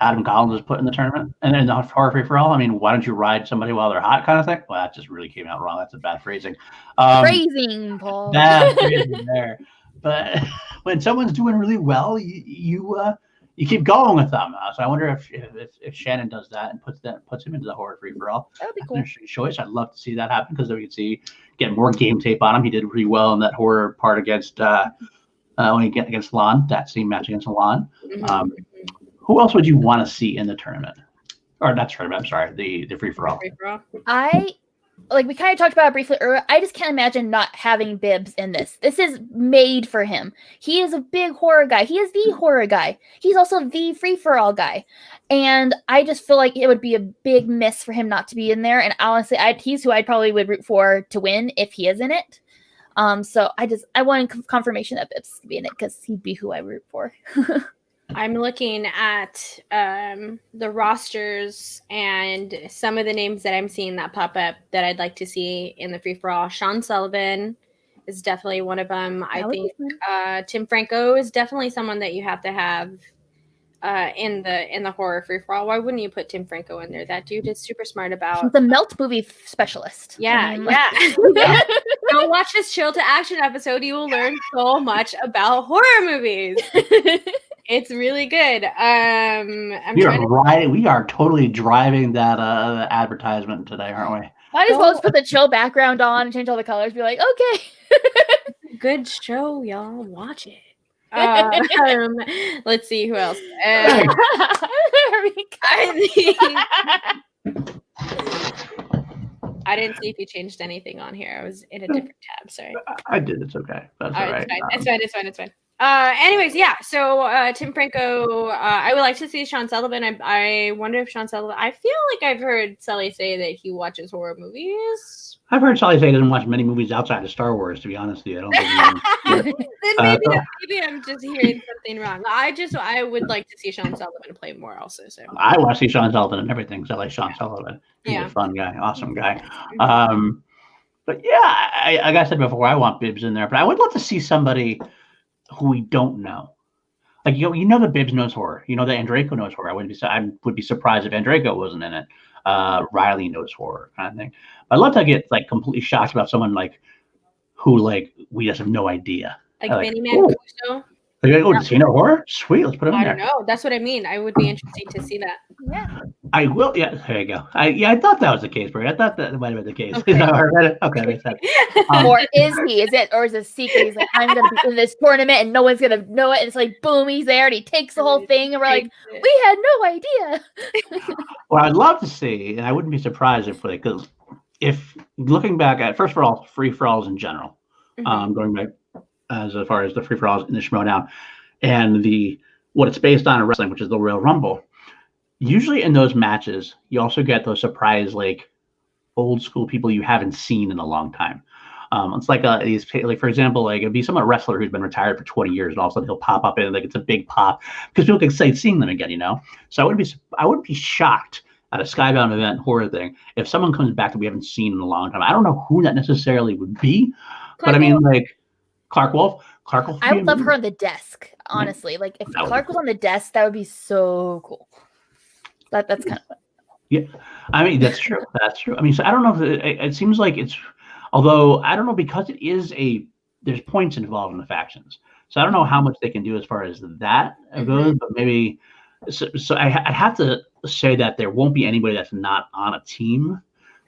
Adam Collins is put in the tournament and then the horror free for all. I mean, why don't you ride somebody while they're hot, kind of thing? Well, that just really came out wrong. That's a bad phrasing. Phrasing, Paul. Bad phrasing there. But when someone's doing really well, you keep going with them. So I wonder if Shannon does that and puts him into the horror free for all. That would be cool. Interesting choice. I'd love to see that happen because then we could get more game tape on him. He did really well in that horror part against when he get against Lon, that same match against Lon. Who else would you want to see in the tournament? Or not tournament, I'm sorry, the free for all. We kind of talked about it briefly earlier. I just can't imagine not having Bibbs in this. This is made for him. He is a big horror guy. He is the horror guy. He's also the free-for-all guy. And I just feel like it would be a big miss for him not to be in there. And honestly, he's who I probably would root for to win if he is in it. So I wanted confirmation that Bibbs could be in it because he'd be who I root for. I'm looking at the rosters and some of the names that I'm seeing that pop up that I'd like to see in the free-for-all. Sean Sullivan is definitely one of them. I think Tim Franco is definitely someone that you have to have in the horror free-for-all. Why wouldn't you put Tim Franco in there? That dude is super smart about... He's the Melt movie specialist. Yeah. Go watch this Chill to Action episode. You will learn so much about horror movies. It's really good. We are totally driving that advertisement today, aren't we? Might as well just put the chill background on and change all the colors. Be like, okay. Good show, y'all. Watch it. Let's see who else. I didn't see if you changed anything on here. I was in a different tab. Sorry. I did. It's okay. That's all right. It's fine. Anyways, yeah. So Tim Franco, I would like to see Sean Sullivan. I wonder if Sean Sullivan. I feel like I've heard Sully say that he watches horror movies. I've heard Sully say he doesn't watch many movies outside of Star Wars. To be honest with you, I don't think. Then maybe I'm just hearing something wrong. I would like to see Sean Sullivan play more also. So I want to see Sean Sullivan and everything. So I like Sean Sullivan. He's a fun guy, awesome guy. But yeah, like I said before, I want Bibbs in there. But I would love to see somebody who we don't know. Like you know that Bibbs knows horror. You know that Andreyko knows horror. I would be surprised if Andreyko wasn't in it. Riley knows horror, kind of thing. But I'd love to get like completely shocked about someone like who like we just have no idea. Like Benny Mancuso. Does he know horror? Sweet, let's put him in there. I don't know. That's what I mean. I would be interested to see that. Yeah. I will. Yeah, there you go. I thought that was the case, Brie. I thought that might have been the case. Okay, that makes sense. Or is he? Is it a secret? He's like, I'm gonna be in this tournament and no one's gonna know it. And it's like, boom, he's there and he takes the whole thing, and we're like, we had no idea. What I'd love to see, and I wouldn't be surprised if looking back at first of all, free for alls in general, going back as far as the free for alls in the Schmoedown and what it's based on in wrestling, which is the Royal Rumble. Usually in those matches, you also get those surprise, like old school people you haven't seen in a long time. It's like for example, like it'd be some wrestler who's been retired for 20 years, and all of a sudden he'll pop up and like it's a big pop because people get excited seeing them again, you know. So I wouldn't be shocked at a Skybound event horror thing if someone comes back that we haven't seen in a long time. I don't know who that necessarily would be, but I mean like Clark Wolf. I would love her on the desk, honestly. Like if Clark was on the desk, that would be so cool. That's kind of yeah. I mean that's true. That's true. I mean, so I don't know if it seems like it's. Although I don't know because it is there's points involved in the factions, so I don't know how much they can do as far as that goes. But maybe so I'd have to say that there won't be anybody that's not on a team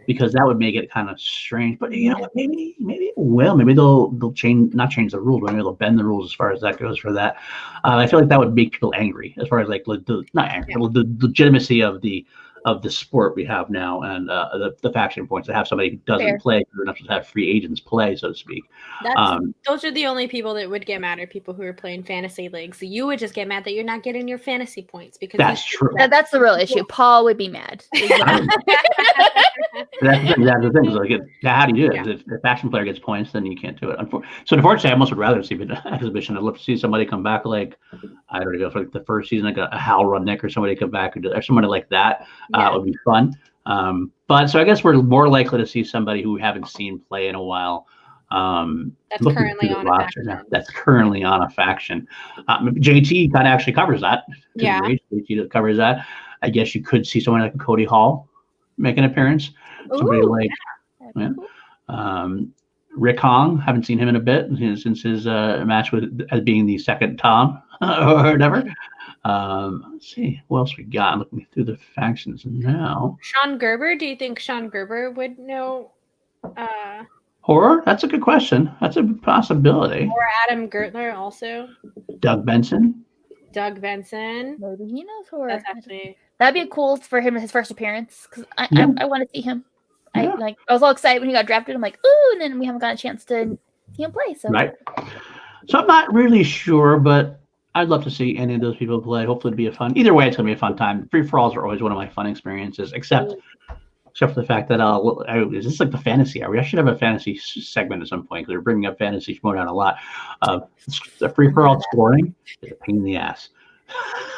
because that would make it kind of strange. But you know what? Maybe it will. Maybe they'll not change the rules, but maybe they'll bend the rules as far as that goes for that. I feel like that would make people angry as far as like not angry, but the legitimacy of the of the sport we have now, and the faction points to have somebody who doesn't play, because we're not supposed to have free agents play, so to speak. Those are the only people that would get mad, are people who are playing fantasy leagues. So you would just get mad that you're not getting your fantasy points, because that's true. That's the real issue. Paul would be mad. That's the thing. Like, how do you do it? If the faction player gets points, then you can't do it. So unfortunately, I almost would rather see an exhibition. I'd love to see somebody come back, like, I don't know, for like the first season, like a Hal Rudnick or somebody come back, or somebody like that. Would be fun. But so I guess we're more likely to see somebody who we haven't seen play in a while. That's currently on a faction. That's currently on a faction. JT kind of actually covers that. Yeah. JT covers that. I guess you could see someone like Cody Hall make an appearance. Somebody like Rick Hong. Haven't seen him in a bit since his match with as being the second Tom or whatever. Let's see what else we got. I'm looking through the factions now. Sean Gerber. Do you think Sean Gerber would know? Horror? That's a good question. That's a possibility. Or Adam Gertler also. Doug Benson. Maybe he knows horror. That's actually, that'd be cool for him, his first appearance, because I want to see him. I was all excited when he got drafted. I'm like, ooh, and then we haven't got a chance to see him play. So So I'm not really sure, but I'd love to see any of those people play. Hopefully it'd be a fun. Either way, it's gonna be a fun time. Free for alls are always one of my fun experiences, except for the fact that is this like the fantasy hour? I should have a fantasy segment at some point, because they're bringing up fantasy Schmoedown a lot. The free for all scoring is a pain in the ass.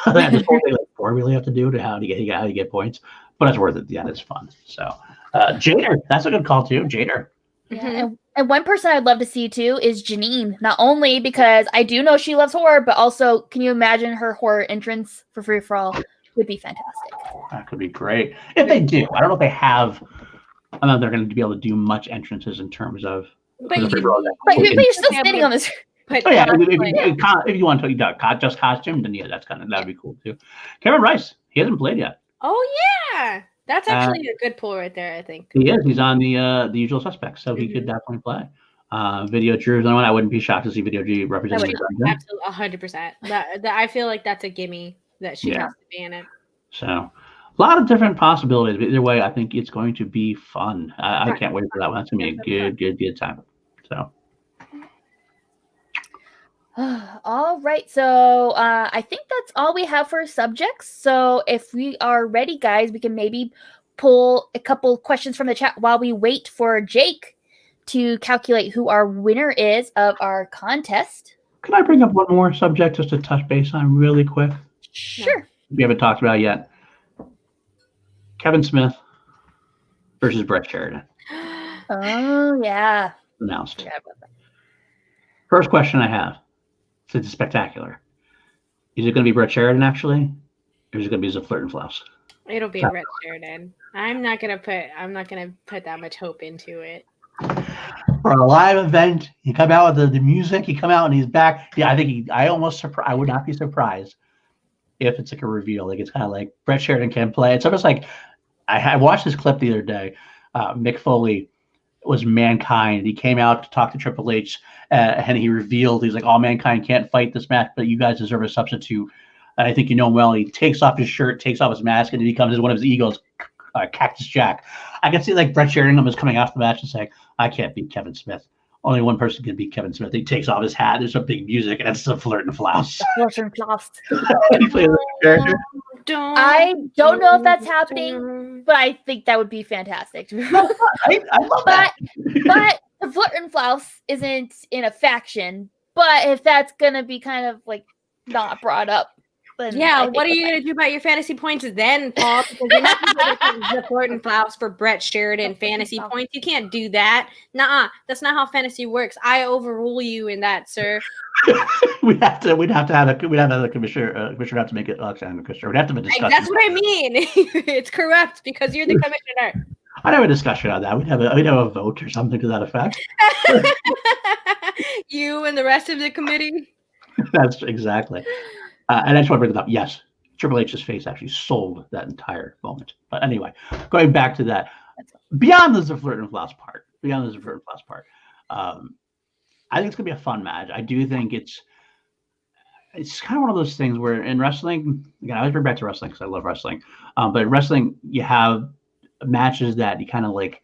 This whole thing, like, what do we really have to do to how you get points? But it's worth it. Yeah, it's fun. So Jader, that's a good call too. Jader. Yeah, and one person I'd love to see too is Janine. Not only because I do know she loves horror, but also, can you imagine her horror entrance for free for all? Would be fantastic. That could be great if they do. I don't know if they have. I don't know if they're going to be able to do much entrances in terms of. But you're still standing on this. If you want to just costume, then that'd be cool too. Kevin Rice, he hasn't played yet. Oh yeah, that's actually a good pull right there. I think he is. He's on the Usual Suspects, so he could definitely play. Video Drew is another one. I wouldn't be shocked to see Video Drew represented. Absolutely, 100%. I feel like that's a gimme that she has to be in it. So a lot of different possibilities. But either way, I think it's going to be fun. I can't wait for that one. That's going to be a good time. So. All right. So I think that's all we have for subjects. So if we are ready, guys, we can maybe pull a couple questions from the chat while we wait for Jake to calculate who our winner is of our contest. Can I bring up one more subject just to touch base on really quick? Sure. We haven't talked about it yet. Kevin Smith versus Brett Sheridan. Oh, yeah. Announced. First question I have, since it's spectacular. Is it going to be Brett Sheridan, actually? Or is it going to be Flirt and Flouse? It'll be Brett Sheridan. I'm not gonna put that much hope into it. For a live event, you come out with the music, you come out and he's back. Yeah, I think I would not be surprised if it's like a reveal. Like, it's kind of like Brett Sheridan can play. It's almost like I watched this clip the other day. Mick Foley was Mankind. He came out to talk to Triple H, and he revealed, he's like, all Mankind can't fight this match, but you guys deserve a substitute. And I think you know him well. He takes off his shirt, takes off his mask, and he becomes one of his egos, Cactus Jack. I can see like Brett Sheridan was coming off the match and saying, I can't beat Kevin Smith. Only one person can beat Kevin Smith. He takes off his hat. There's some big music, and it's the Flirt and Flouse. Flirt and Flouse. I don't know if that's happening, but I think that would be fantastic. I love that. But the Flirt and Flouse isn't in a faction. But if that's gonna be kind of like not brought up, then what are you gonna do about your fantasy points then, Paul? Because you're not gonna the Flirt and Flouse for Brett Sheridan fantasy points. You can't do that. Nuh-uh. That's not how fantasy works. I overrule you in that, sir. We'd have to have the commissioner have to make it commissioner. We'd have to have a discussion. That's what I mean. It's corrupt because you're the commissioner. I'd have a discussion on that. We'd have a vote or something to that effect. You and the rest of the committee. That's exactly. And I just want to bring it up. Yes, Triple H's face actually sold that entire moment. But anyway, going back to that, beyond the Flirt and Flouse part, I think it's going to be a fun match. I do think it's kind of one of those things where in wrestling, again, I always bring back to wrestling because I love wrestling. But in wrestling, you have matches that you kind of like.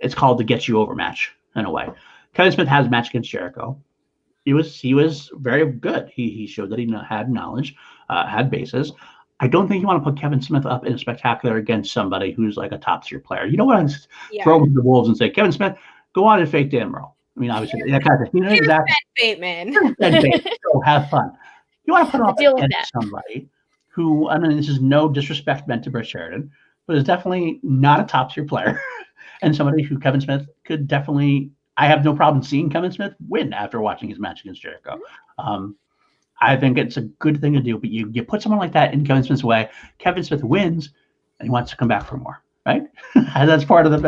It's called the get you over match in a way. Kevin Smith has a match against Jericho. He was very good. He showed that he had knowledge, had bases. I don't think you want to put Kevin Smith up in a spectacular against somebody who's like a top tier player. You don't want to throw him to the wolves and say, Kevin Smith, go on and fake Dan Rowe. I mean, obviously, that kind of thing. You know exactly. Bateman. So have fun. You want to put him up against somebody who, I mean, this is no disrespect meant to Brett Sheridan, but is definitely not a top tier player and somebody who Kevin Smith could definitely. I have no problem seeing Kevin Smith win after watching his match against Jericho. I think it's a good thing to do, but you put someone like that in Kevin Smith's way. Kevin Smith wins, and he wants to come back for more, right? That's part of the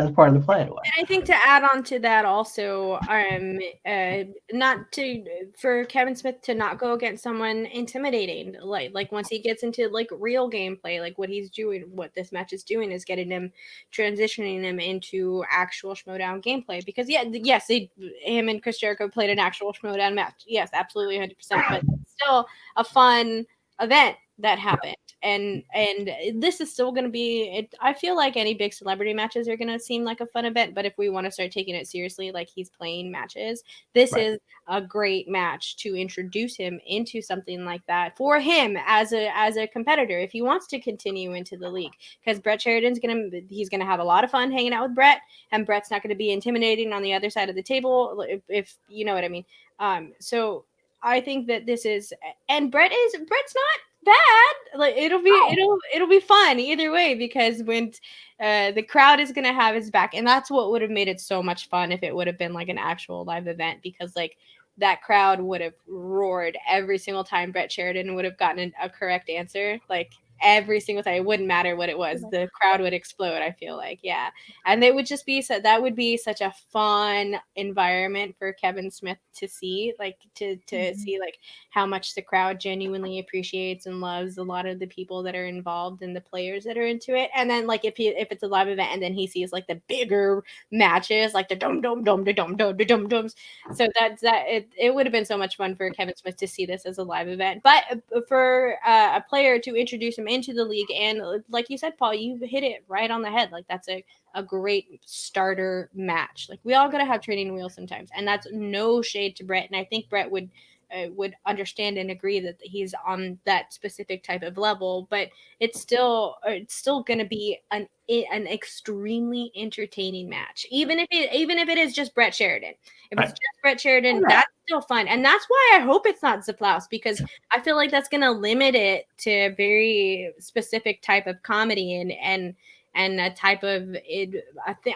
play. And I think to add on to that also, for Kevin Smith to not go against someone intimidating, like once he gets into like real gameplay, like what he's doing, what this match is doing is transitioning him into actual Schmoedown gameplay. Because him and Chris Jericho played an actual Schmoedown match. Yes, absolutely, 100%. But it's still a fun event that happened. And this is still going to be, I feel like any big celebrity matches are going to seem like a fun event, but if we want to start taking it seriously, like he's playing matches, this is a great match to introduce him into something like that for him as a competitor if he wants to continue into the league, because Brett Sheridan's he's going to have a lot of fun hanging out with Brett, and Brett's not going to be intimidating on the other side of the table, if you know what I mean. So I think that this is, and Brett's not bad. Like it'll be fun either way, because when the crowd is gonna have his back, and that's what would have made it so much fun if it would have been like an actual live event, because like that crowd would have roared every single time Brett Sheridan would have gotten a correct answer, like every single time. It wouldn't matter what it was, the crowd would explode, I feel like. Yeah. And it would just be that would be such a fun environment for Kevin Smith to see, like to see like how much the crowd genuinely appreciates and loves a lot of the people that are involved and the players that are into it. And then like if it's a live event and then he sees like the bigger matches, like the dum-dums, so it would have been so much fun for Kevin Smith to see this as a live event. But for a player to introduce him into the league, and like you said, Paul, you hit it right on the head. Like that's a great starter match. Like we all gotta have training wheels sometimes, and that's no shade to Brett. And I think Brett would understand and agree that he's on that specific type of level. But it's still going to be an extremely entertaining match, even if it is just Brett Sheridan. If it's just Brett Sheridan, that's still fun, and that's why I hope it's not Zaplaus, because I feel like that's going to limit it to a very specific type of comedy and a type of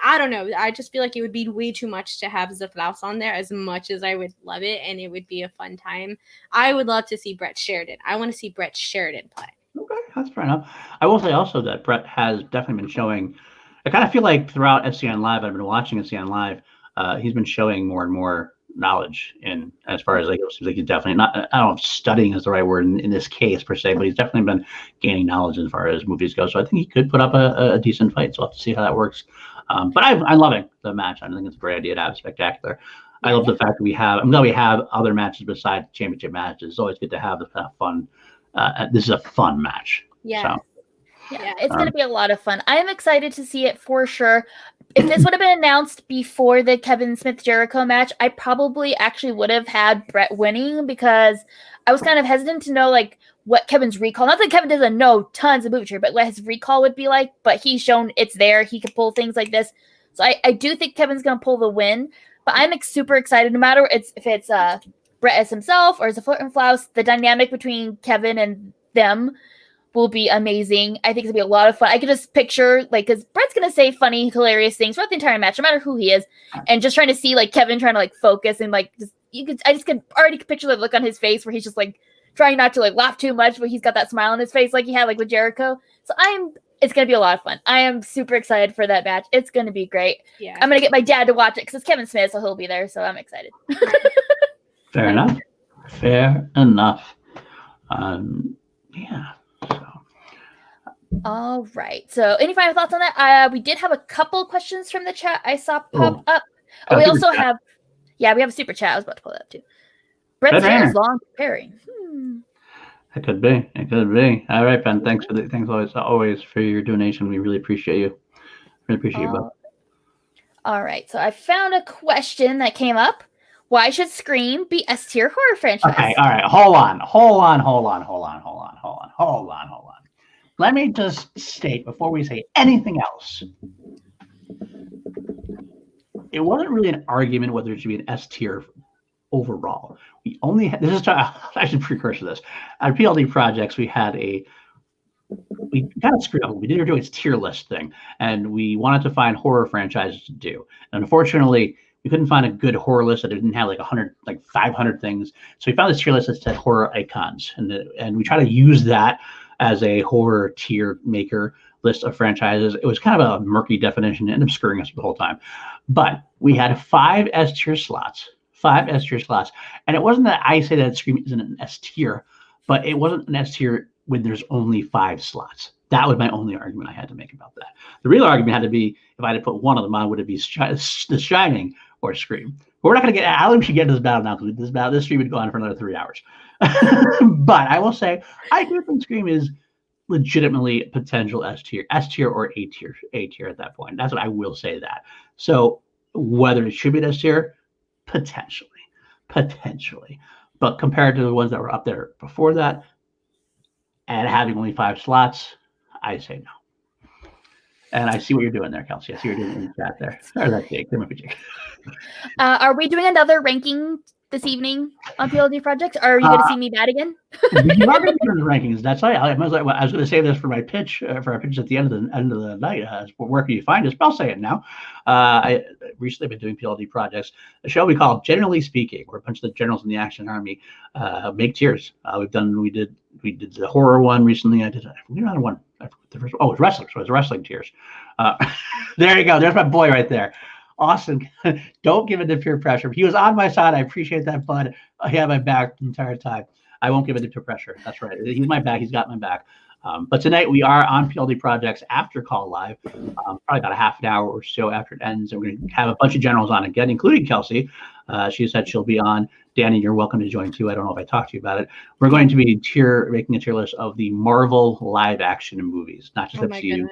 I don't know. I just feel like it would be way too much to have Zaplaus on there, as much as I would love it, and it would be a fun time. I would love to see Brett Sheridan. I want to see Brett Sheridan play. Okay, that's fair enough. I will say also that Brett has definitely been showing. I kind of feel like throughout SCN Live, I've been watching SCN Live. He's been showing more and more knowledge in, as far as like, it seems like he's definitely not, I don't know if studying is the right word in this case per se, but he's definitely been gaining knowledge as far as movies go. So I think he could put up a decent fight. So we'll have to see how that works. But I'm loving the match. I think it's a great idea to have spectacular. I love the fact that I'm glad we have other matches besides championship matches. It's always good to have the kind of fun. This is a fun match. Yeah. So. Yeah, it's going to be a lot of fun. I am excited to see it for sure. If this would have been announced before the Kevin Smith-Jericho match, I probably actually would have had Brett winning, because I was kind of hesitant to know like what Kevin's recall. Not that Kevin doesn't know tons of movie, but what his recall would be like. But he's shown it's there. He could pull things like this. So I do think Kevin's going to pull the win. But I'm super excited, no matter if it's Brett as himself or as a Flirt and Flouse. The dynamic between Kevin and them will be amazing. I think it's gonna be a lot of fun. I can just picture, like, because Brett's gonna say funny, hilarious things throughout the entire match, no matter who he is, and just trying to see like Kevin trying to like focus and like I just could already picture the look on his face where he's just like trying not to like laugh too much, but he's got that smile on his face like he had like with Jericho. So it's gonna be a lot of fun. I am super excited for that match. It's gonna be great. Yeah, I'm gonna get my dad to watch it because it's Kevin Smith, so he'll be there. So I'm excited. Fair enough. Yeah. All right. So any final thoughts on that? We did have a couple questions from the chat I saw pop up. We also have, we have a super chat. I was about to pull that up too. Brett's hair is long preparing. It could be. It could be. All right, Ben. Thanks always for your donation. We really appreciate you. Really appreciate you both. All right. So I found a question that came up. Why should Scream be S tier horror franchise? Okay. All right. Hold on. Let me just state before we say anything else. It wasn't really an argument whether it should be an S tier overall. We only had, I should precursor this. At PLD Projects, we kind of screwed up. We did do its tier list thing, and we wanted to find horror franchises to do. And unfortunately, we couldn't find a good horror list that didn't have like 500 things. So we found this tier list that said horror icons, and we try to use that as a horror tier maker list of franchises. It was kind of a murky definition, ended up screwing us the whole time. But we had 5 S tier slots. And it wasn't that I say that Scream isn't an S tier, but it wasn't an S tier when there's only 5 slots. That was my only argument I had to make about that. The real argument had to be, if I had to put one of them on, would it be The Shining or Scream? But we're not going to I don't think we should get into this battle now, because this stream would go on for another 3 hours. But I will say, I do think Scream is legitimately potential S tier or A tier at that point. That's what I will say that. So whether it should be S tier, potentially. But compared to the ones that were up there before that, and having only 5 slots, I say no. And I see what you're doing there, Kelsey. I see what you're doing in the chat there. Or that Jake. There might be Jake. Are we doing another ranking this evening on PLD Projects? Or are you going to see me bad again? You are going to do the rankings. That's right. I was going to save this for my pitch, for our pitch at the end of the night. Where can you find us? But I'll say it now. I recently been doing PLD Projects, a show we call Generally Speaking, where a bunch of the generals in the Action Army make tiers. We did the horror one recently. I did another one. The first, it was wrestling. So it was wrestling tiers. There you go. There's my boy right there. Austin, don't give it to peer pressure. He was on my side. I appreciate that, bud. He had my back the entire time. I won't give it to peer pressure. That's right. He's my back. He's got my back. But tonight we are on PLD Projects after Call Live, probably about a half an hour or so after it ends. And we're going to have a bunch of generals on again, including Kelsey. She said she'll be on. Danny, you're welcome to join too. I don't know if I talked to you about it. We're going to be making a tier list of the Marvel live action movies, not just MCU.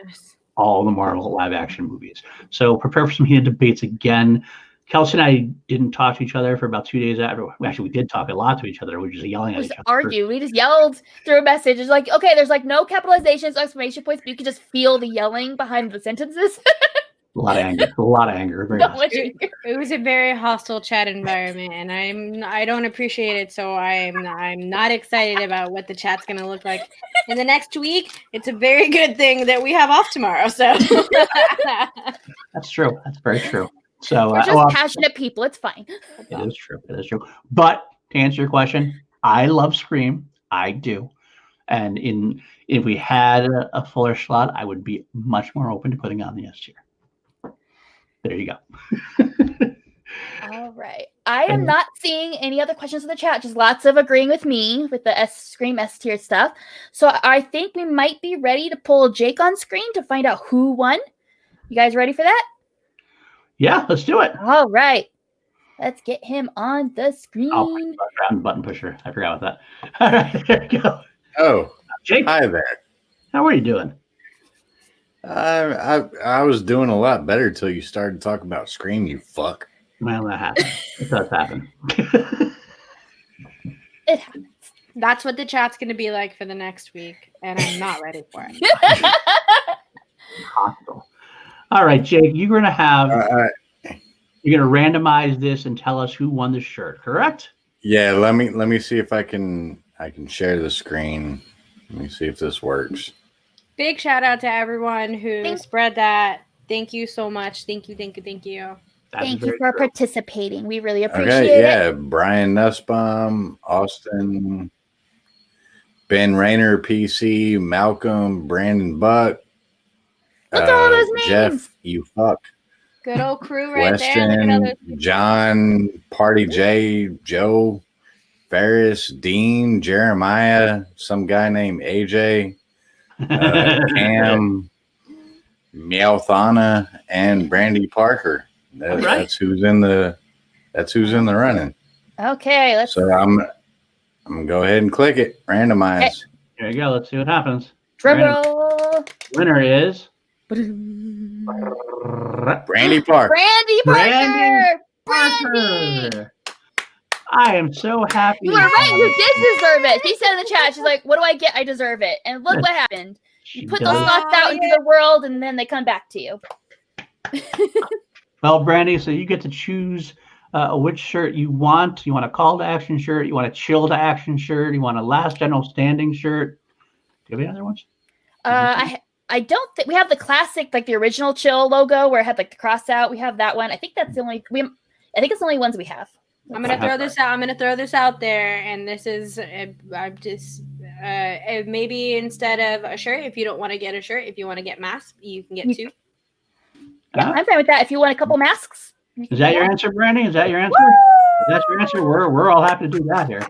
All the Marvel live action movies. So prepare for some heated debates again. Kelsey and I didn't talk to each other for about 2 days after. Actually, we did talk a lot to each other. We were just yelling at each other. We just yelled through a message. It's like, okay, there's like no capitalizations, exclamation points, but you can just feel the yelling behind the sentences. A lot of anger. It was a very hostile chat environment, and I don't appreciate it. So I'm not excited about what the chat's going to look like in the next week. It's a very good thing that we have off tomorrow. So that's true. That's very true. So we're just passionate people. It's fine. It is true. But to answer your question, I love Scream. I do. And if we had a fuller slot, I would be much more open to putting on the S tier. There you go. All right. I am not seeing any other questions in the chat. Just lots of agreeing with me with the Scream S tier stuff. So I think we might be ready to pull Jake on screen to find out who won. You guys ready for that? Yeah, let's do it. All right. Let's get him on the screen. I'm button pusher. I forgot about that. All right, there you go. Oh, Jake. Hi there. How are you doing? I was doing a lot better till you started talking about Scream, you fuck. Well, that happens. It does happen. It happens. That's what the chat's going to be like for the next week, and I'm not ready for it. Hostile. All right, Jake, you're going to have you're going to randomize this and tell us who won the shirt, correct? Yeah, let me see if I can share the screen. Let me see if this works. Big shout out to everyone who spread that. Thank you so much. Thank you. Thank you for participating. We really appreciate it. Yeah, Brian Nussbaum, Austin, Ben Rayner, PC, Malcolm, Brandon Buck. What's all those names? Jeff, you fuck. Good old crew right Weston, there. John, Party J, Joe, Ferris, Dean, Jeremiah, some guy named AJ. Cam, Meowthana, and Brandy Parker. That's who's in the running. Okay, So I'm going to go ahead and click it. Randomize. Okay. There you go. Let's see what happens. Drum Random. roll. Winner is Brandy Park. Brandy Parker. Brandy. Brandy. I am so happy. You were right. You did deserve it. She said in the chat, she's like, what do I get? I deserve it. And look what happened. You put those thoughts out into the world, and then they come back to you. Well, Brandy, so you get to choose which shirt you want. You want a call to action shirt? You want a chill to action shirt? You want a last general standing shirt? Do you have any other ones? I don't think we have the classic, like the original chill logo where it had like the cross out. We have that one. I think that's the only I think it's the only ones we have. I'm gonna throw this out. I'm gonna throw this out there, and this is I'm just maybe instead of a shirt, if you don't want to get a shirt, if you want to get masks, you can get two. Yeah, I'm fine with that. If you want a couple masks, is that your answer, Brandy? Is that your answer? If that's your answer. We're all happy to do that here.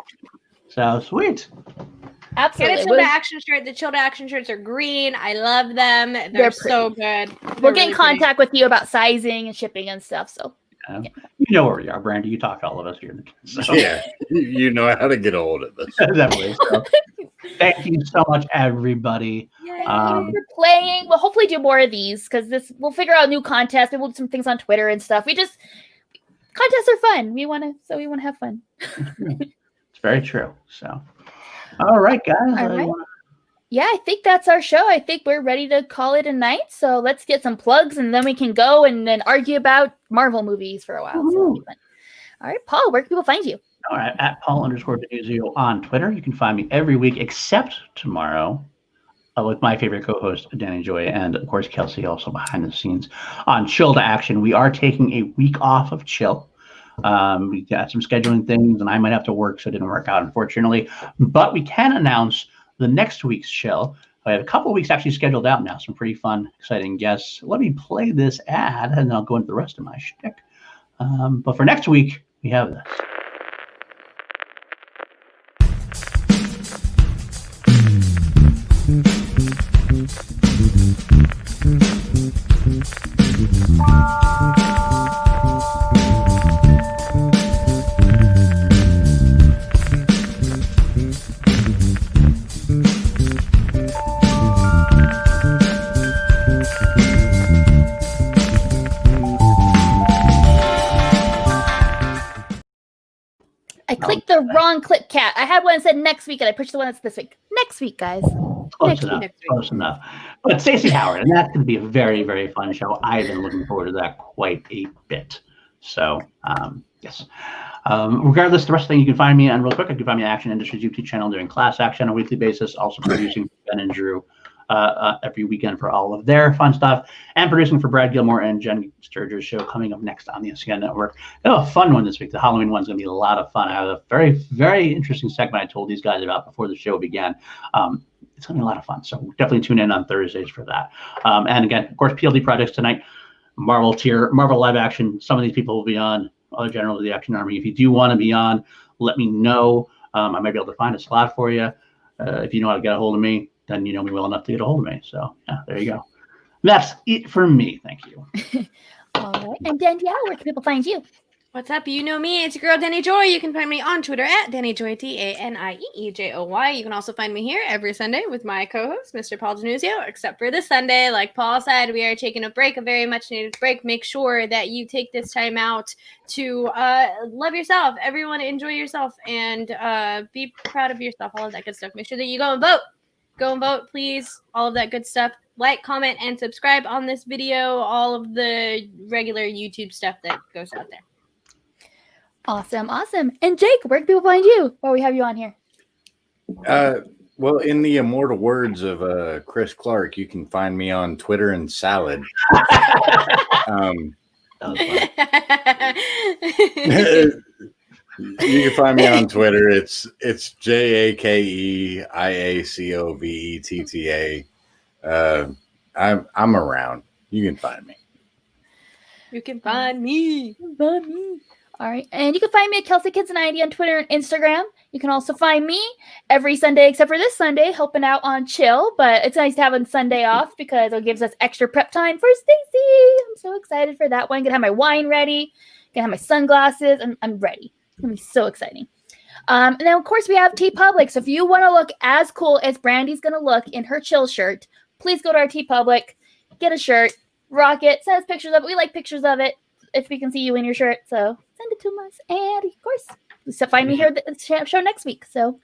So sweet. Absolutely. Get a chill to action shirt. The chill to action shirts are green. I love them. They're so good. We'll get in contact with you about sizing and shipping and stuff. So. You know where we are, Brandy. You talk to all of us here. So. Yeah, you know how to get a hold of us. Definitely. So, thank you so much, everybody. Thank you for playing. We'll hopefully do more of these because we'll figure out new contests. Maybe we'll do some things on Twitter and stuff. Contests are fun. We want to have fun. It's very true. So, all right, guys. All right. Yeah, I think that's our show. I think we're ready to call it a night. So let's get some plugs and then we can go and then argue about Marvel movies for a while. So all right, Paul, where can people find you? All right, at Paul_Denuzio on Twitter. You can find me every week except tomorrow with my favorite co-host, Danny Joy, and of course, Kelsey, also behind the scenes on Chill to Action. We are taking a week off of Chill. We got some scheduling things and I might have to work, so it didn't work out, unfortunately. But we can announce the next week's show. I have a couple of weeks actually scheduled out now. Some pretty fun, exciting guests. Let me play this ad, and then I'll go into the rest of my shtick. But for next week, we have this. I clicked the wrong clip, Cat. I had one that said next week, and I pushed the one that's this week. Next week, guys. Close enough. But Stacey Howard, and that's going to be a very, very fun show. I've been looking forward to that quite a bit. So, yes. Regardless, the rest of the thing you can find me on real quick. You can find me on Action Industries YouTube channel doing class action on a weekly basis. Also producing Ben and Drew every weekend for all of their fun stuff, and producing for Brad Gilmore and Jen Sturger's show coming up next on the SCN Network. A fun one this week. The Halloween one's going to be a lot of fun. I have a very, very interesting segment I told these guys about before the show began. It's going to be a lot of fun, so definitely tune in on Thursdays for that. And again, of course, PLD projects tonight, Marvel tier, Marvel live action. Some of these people will be on, other generals of the Action Army. If you do want to be on, let me know. I might be able to find a slot for you. If you know how to get a hold of me, then you know me well enough to get a hold of me. So, yeah, there you go. That's it for me. Thank you. All right. And Danielle, where can people find you? What's up? You know me. It's your girl, Danny Joy. You can find me on Twitter at DannyJoy, DANIEEJOY. You can also find me here every Sunday with my co-host, Mr. Paul Denuzio, except for this Sunday. Like Paul said, we are taking a break, a very much needed break. Make sure that you take this time out to love yourself. Everyone enjoy yourself and be proud of yourself, all of that good stuff. Make sure that you go and vote. Go and vote, please. All of that good stuff. Like, comment, and subscribe on this video. All of the regular YouTube stuff that goes out there. Awesome. And Jake, where can people find you while we have you on here? Well, in the immortal words of Chris Clark, you can find me on Twitter and Salad. You can find me on Twitter. It's JAKEIACOVETTA. I'm around. You can find me. You can find me. All right. And you can find me at Kelsey Kids 90 on Twitter and Instagram. You can also find me every Sunday, except for this Sunday, helping out on Chill. But it's nice to have a Sunday off because it gives us extra prep time for Stacey. I'm so excited for that one. Gonna have my wine ready. Gonna have my sunglasses. I'm ready. It's gonna be so exciting. And then, of course, we have TeePublic. So if you want to look as cool as Brandy's going to look in her chill shirt, please go to our TeePublic, get a shirt, rock it, send us pictures of it. We like pictures of it if we can see you in your shirt. So send it to us. And, of course, find me here at the show next week. So,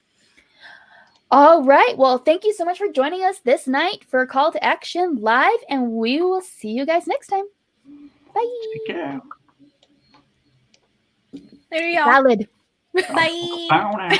all right. Well, thank you so much for joining us this night for Call to Action Live. And we will see you guys next time. Bye. Take care. There you go. Valid. Bye. Bow now.